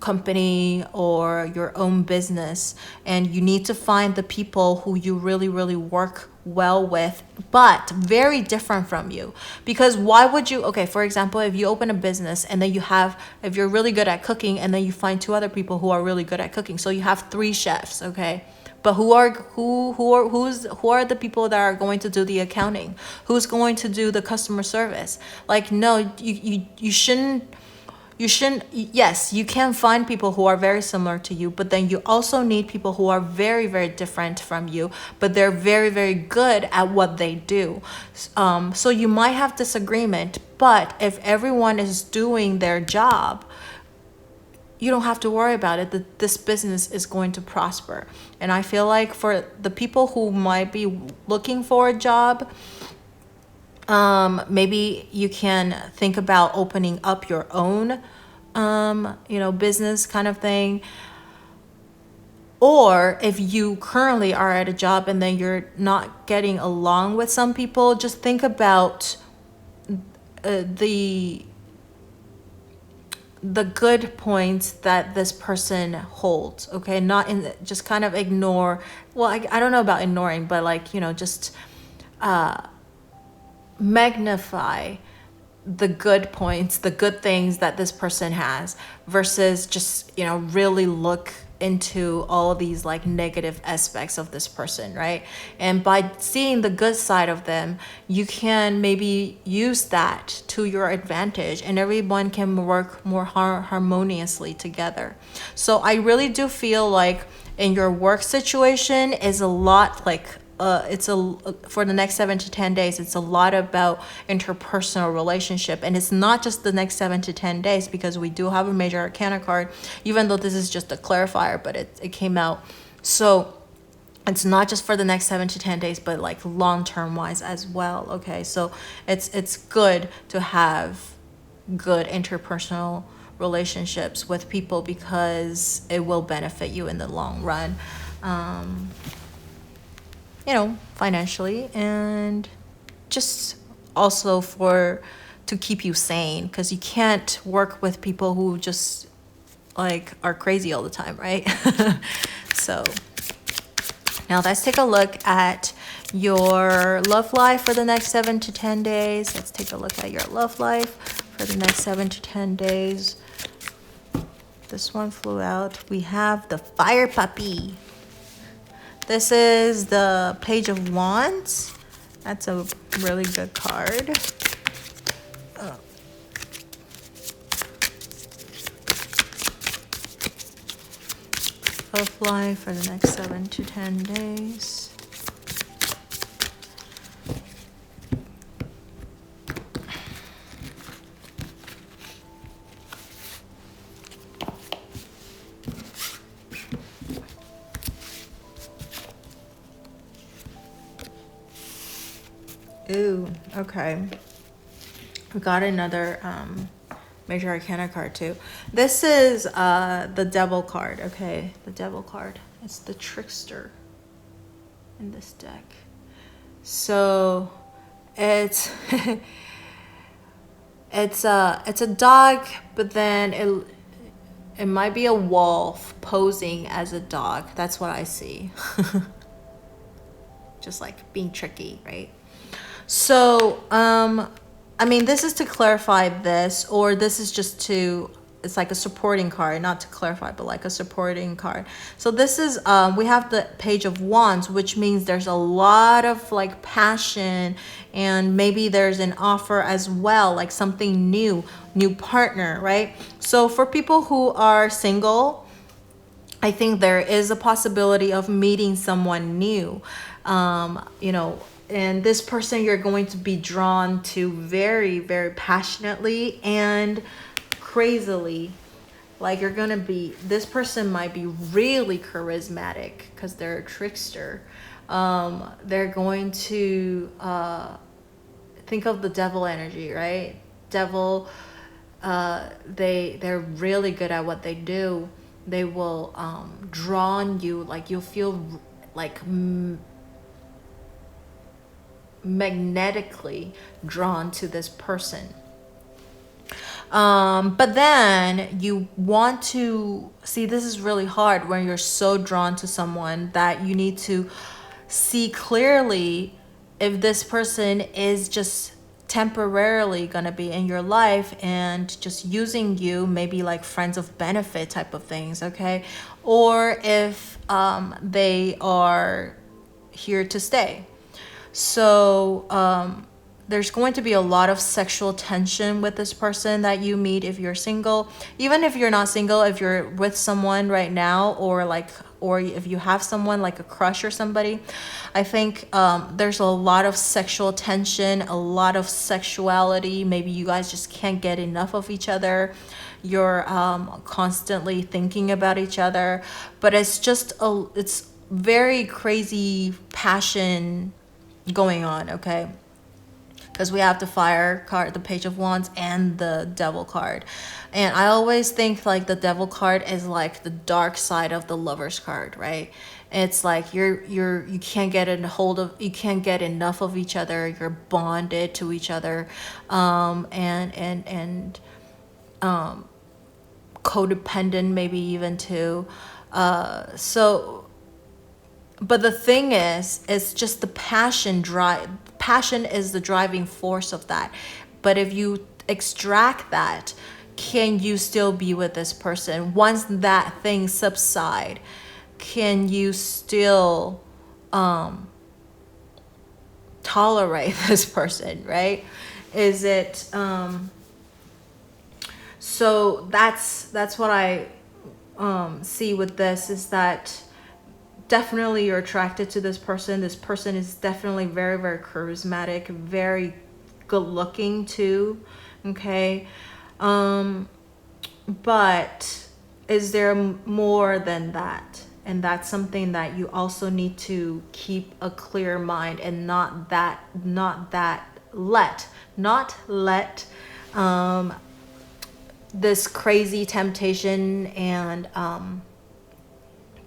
company or your own business, and you need to find the people who you really, really work well with, but very different from you. Because why would you, okay, for example, if you open a business and then if you're really good at cooking, and then you find two other people who are really good at cooking, so you have 3 chefs, okay? But who are the people that are going to do the accounting? Who's going to do the customer service? Like, no, you shouldn't. Yes, you can find people who are very similar to you, but then you also need people who are very, very different from you, but they're very, very good at what they do. So you might have disagreement, but if everyone is doing their job, you don't have to worry about it. This business is going to prosper. And I feel like for the people who might be looking for a job, maybe you can think about opening up your own, business kind of thing. Or if you currently are at a job and then you're not getting along with some people, just think about the good points that this person holds, okay? Not just kind of ignore, well, I don't know about ignoring, but like, just magnify the good points, the good things that this person has, versus just, really look into all these like negative aspects of this person, right? And by seeing the good side of them, you can maybe use that to your advantage, and everyone can work more harmoniously together. So I really do feel like in your work situation is a lot like for the next 7 to 10 days, it's a lot about interpersonal relationship. And it's not just the next 7 to 10 days, because we do have a major arcana card, even though this is just a clarifier, but it came out. So it's not just for the next 7 to 10 days, but like long-term wise as well. Okay. So it's good to have good interpersonal relationships with people, because it will benefit you in the long run. financially, and just also to keep you sane, because you can't work with people who just like are crazy all the time, right? So now let's take a look at your love life for the next 7 to 10 days. Let's take a look at your love life for the next 7 to 10 days. This one flew out. We have the Fire Puppy. This is the Page of Wands. That's a really good card. Love life for the next 7 to 10 days. Ooh, okay. We got another Major Arcana card too. This is the Devil card, okay? The Devil card. It's the Trickster in this deck. So it's it's a dog, but then it might be a wolf posing as a dog. That's what I see. Just like being tricky, right? So this is to clarify this, or this is just it's like a supporting card, not to clarify, but like a supporting card. So this is, we have the Page of Wands, which means there's a lot of like passion, and maybe there's an offer as well, like something new partner, right? So for people who are single, I think there is a possibility of meeting someone new, and this person you're going to be drawn to very, very passionately and crazily. Like this person might be really charismatic because they're a trickster. They're going to think of the devil energy, right? Devil, they're really good at what they do. They will draw on you, like you'll feel like magnetically drawn to this person. But then you want to see, this is really hard when you're so drawn to someone that you need to see clearly if this person is just temporarily gonna be in your life and just using you, maybe like friends of benefit type of things, okay? Or if they are here to stay. So there's going to be a lot of sexual tension with this person that you meet if you're single. Even if you're not single, if you're with someone right now, or if you have someone like a crush or somebody, I think there's a lot of sexual tension, a lot of sexuality. Maybe you guys just can't get enough of each other. You're constantly thinking about each other, but it's very crazy passion going on, okay? Because we have the Fire card, the Page of Wands, and the Devil card. And I always think like the Devil card is like the dark side of the Lovers card, right? It's like you can't get you can't get enough of each other. You're bonded to each other, and codependent maybe even too. But the thing is, it's just the passion is the driving force of that. But if you extract that, can you still be with this person? Once that thing subside, can you still tolerate this person, right? Is it so that's what I see with this, is that definitely you're attracted to this person. This person is definitely very, very charismatic, very good looking too, okay? But is there more than that? And that's something that you also need to keep a clear mind, and not let this crazy temptation and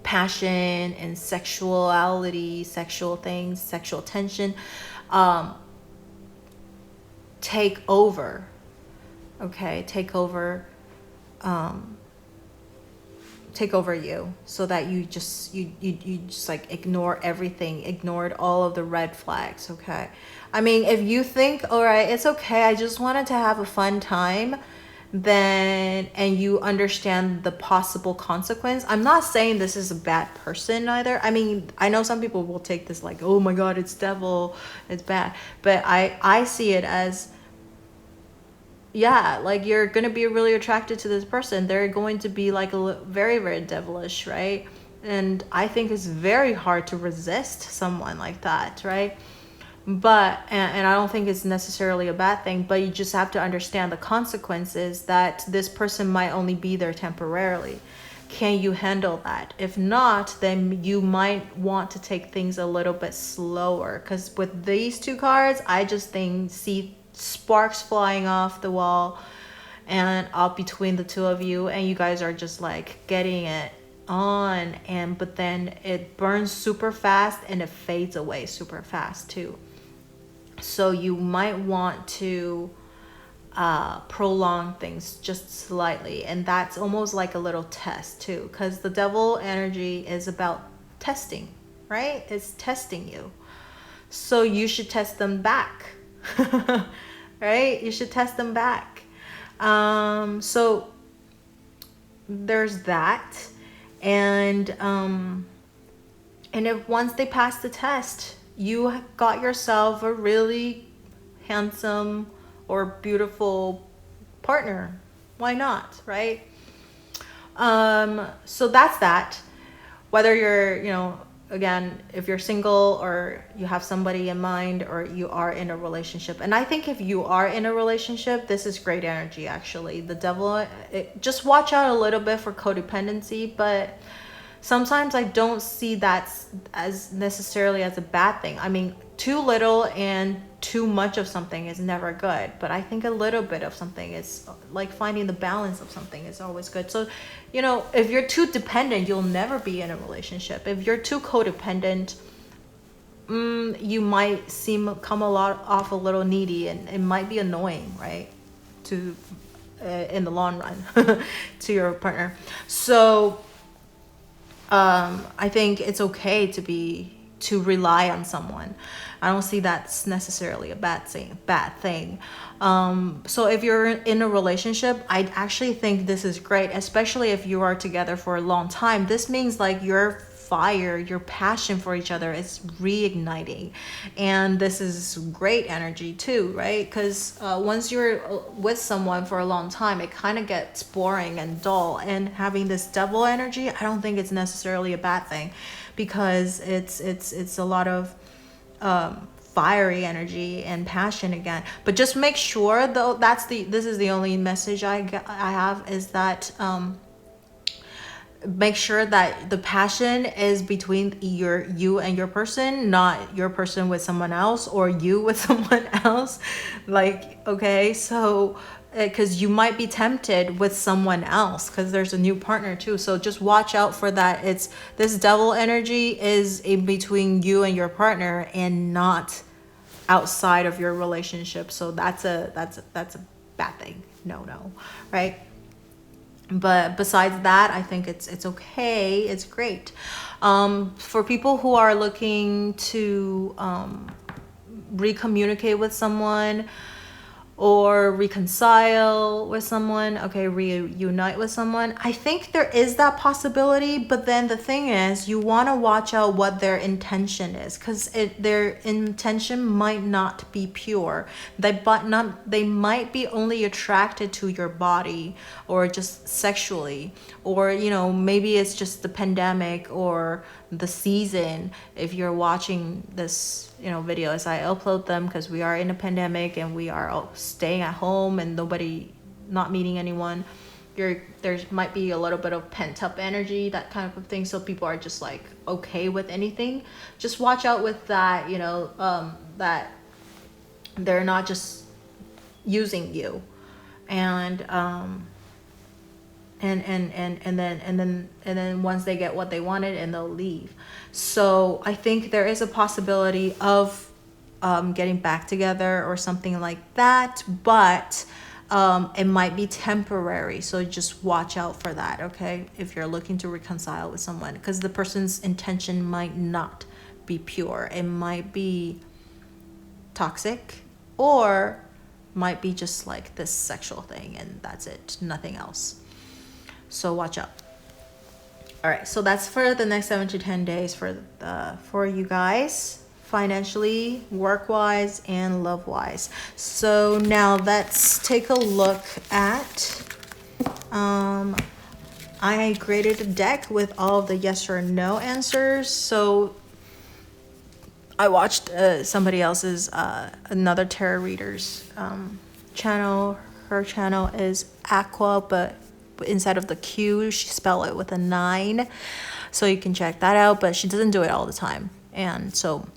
passion and sexuality, sexual things, sexual tension take over. Okay, take over you, so that you just like ignore everything, ignored all of the red flags. Okay, I mean, if you think, all right, it's okay, I just wanted to have a fun time, then, and you understand the possible consequence. I'm not saying this is a bad person either. I mean, I know some people will take this like, oh my god, it's devil, it's bad, but I see it as, yeah, like you're gonna be really attracted to this person. They're going to be like very, very devilish, right? And I think it's very hard to resist someone like that, right? But and I don't think it's necessarily a bad thing, but you just have to understand the consequences, that this person might only be there temporarily. Can you handle that? If not, then you might want to take things a little bit slower, because with these two cards, I just see sparks flying off the wall and up between the two of you, and you guys are just like getting it on, but then it burns super fast and it fades away super fast too. So you might want to prolong things just slightly, and that's almost like a little test too, because the devil energy is about testing, right? It's testing you, so you should test them back. Right? You should test them back. So there's that, and if once they pass the test, you got yourself a really handsome or beautiful partner. Why not, right? So that's that. Whether you're, again, if you're single or you have somebody in mind, or you are in a relationship. And I think if you are in a relationship, this is great energy, actually. The devil, just watch out a little bit for codependency, but sometimes I don't see that as necessarily as a bad thing. I mean, too little and too much of something is never good, but I think a little bit of something is like finding the balance of something is always good. So, if you're too dependent, you'll never be in a relationship. If you're too codependent, you might come off a little needy, and it might be annoying, right? In the long run to your partner. So I think it's okay to rely on someone. I don't see that's necessarily a bad thing. So if you're in a relationship, I actually think this is great, especially if you are together for a long time. This means like your fire, your passion for each other is reigniting, and this is great energy too, right? Because once you're with someone for a long time, it kind of gets boring and dull, and having this double energy, I don't think it's necessarily a bad thing, because it's a lot of fiery energy and passion again. But just make sure, though, this is the only message I have, is that make sure that the passion is between you and your person, not your person with someone else, or you with someone else. Like, okay, so because you might be tempted with someone else because there's a new partner too. So just watch out for that. It's this devil energy is in between you and your partner, and not outside of your relationship. So that's a bad thing. No, right? But besides that, I think it's okay. It's great. For people who are looking to recommunicate with someone, or reconcile with someone, okay, reunite with someone, I think there is that possibility. But then the thing is, you want to watch out what their intention is, because their intention might not be pure. They might be only attracted to your body, or just sexually, or maybe it's just the pandemic or the season. If you're watching this video as I upload them, because we are in a pandemic and we are all staying at home and not meeting anyone, there might be a little bit of pent up energy, that kind of thing. So people are just like okay with anything. Just watch out with that, that they're not just using you. And then once they get what they wanted, and they'll leave. So I think there is a possibility of getting back together or something like that, but it might be temporary, so just watch out for that, okay, if you're looking to reconcile with someone, because the person's intention might not be pure. It might be toxic, or might be just like this sexual thing, and that's it, nothing else. So watch out. All right, so that's for the next 7 to 10 days for you guys, financially, work-wise, and love-wise. So now let's take a look at I created a deck with all of the yes or no answers. So I watched somebody else's another tarot reader's channel. Her channel is Aqua, but inside of the Q she spell it with a 9, so you can check that out, but she doesn't do it all the time. And so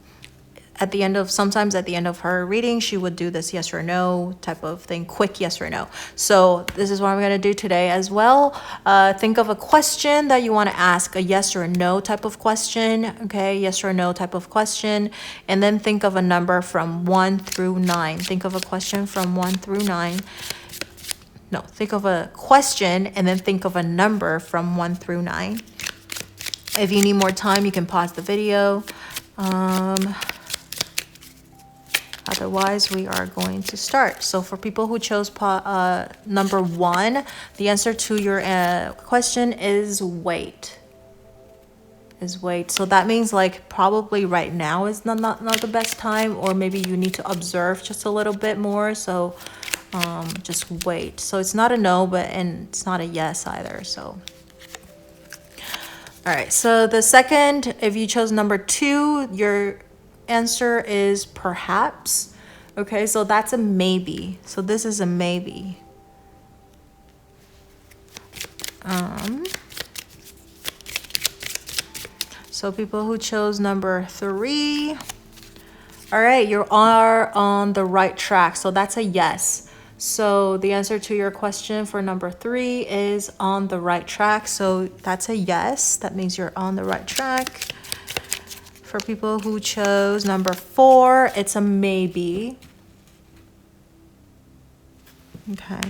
sometimes at the end of her reading, she would do this yes or no type of thing, quick yes or no. So this is what I'm going to do today as well. Think of a question that you want to ask, a yes or no type of question, okay, yes or no type of question, and then think of a number from 1 through 9. Think of a question from 1 through 9. No, think of a question and then think of a number from 1 through 9. If you need more time, you can pause the video. Otherwise, we are going to start. So for people who chose number 1, the answer to your question is wait. So that means like probably right now is not the best time, or maybe you need to observe just a little bit more. So just wait. So it's not a no, and it's not a yes either. So all right, so the second, if you chose number 2, your answer is perhaps. Okay, so that's a maybe. So this is a maybe. So people who chose number 3, all right, you are on the right track. So that's a yes. So the answer to your question for number 3 is on the right track. So that's a yes. That means you're on the right track. For people who chose number 4, it's a maybe. Okay.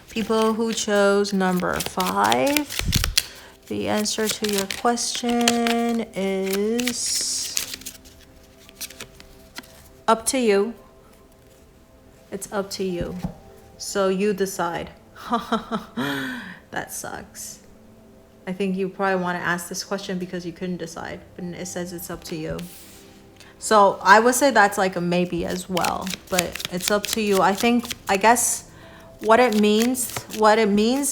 People who chose number 5, the answer to your question is up to you. It's up to you. So you decide. That sucks. I think you probably want to ask this question because you couldn't decide, but it says it's up to you. So I would say that's like a maybe as well, but it's up to you. I guess what it means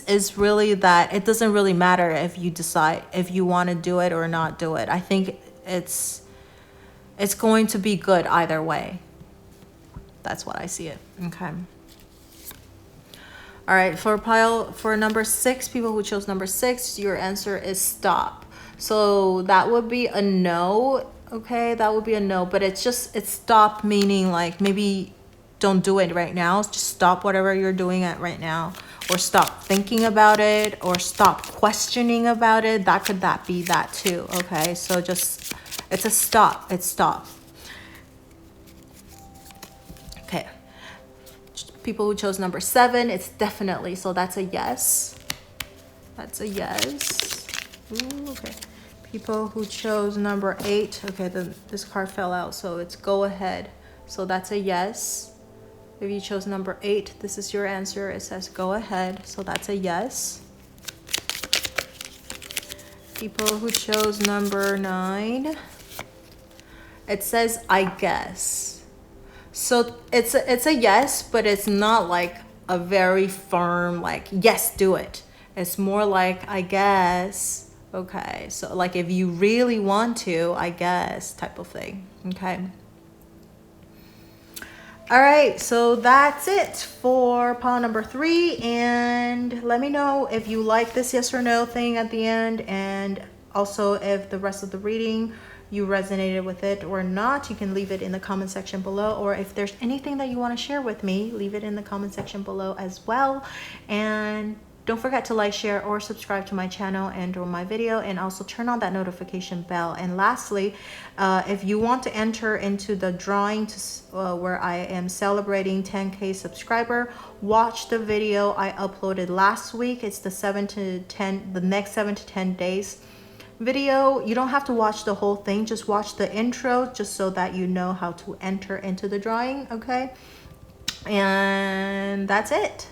is really that it doesn't really matter if you decide if you want to do it or not do it. I think it's going to be good either way. That's what I see it. Okay. All right, for number 6, people who chose number 6, your answer is stop. So that would be a no. Okay, that would be a no, but it's stop, meaning like maybe don't do it right now. Just stop whatever you're doing at right now, or stop thinking about it, or stop questioning about it. That could be that too. Okay, so just it's a stop. It's stop. Okay. People who chose number 7, it's definitely, so that's a yes. That's a yes. Ooh, okay. People who chose number 8, okay, this card fell out, so it's go ahead. So that's a yes. If you chose number 8, this is your answer. It says go ahead, so that's a yes. People who chose number 9, it says I guess. So it's a yes, but it's not like a very firm like yes, do it. It's more like I guess. Okay, so like if you really want to, I guess type of thing. Okay. All right, so that's it for pile number 3, and let me know if you like this yes or no thing at the end, and also if the rest of the reading you resonated with it or not. You can leave it in the comment section below, or if there's anything that you want to share with me, leave it in the comment section below as well. And Don't forget to like, share, or subscribe to my channel and or my video, and also turn on that notification bell. And lastly, if you want to enter into the drawing where I am celebrating 10K subscriber, watch the video I uploaded last week. It's the next 7 to 10 days video. You don't have to watch the whole thing, just watch the intro just so that you know how to enter into the drawing, okay? And that's it.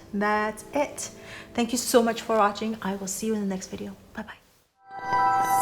Thank you so much for watching. I will see you in the next video. Bye bye.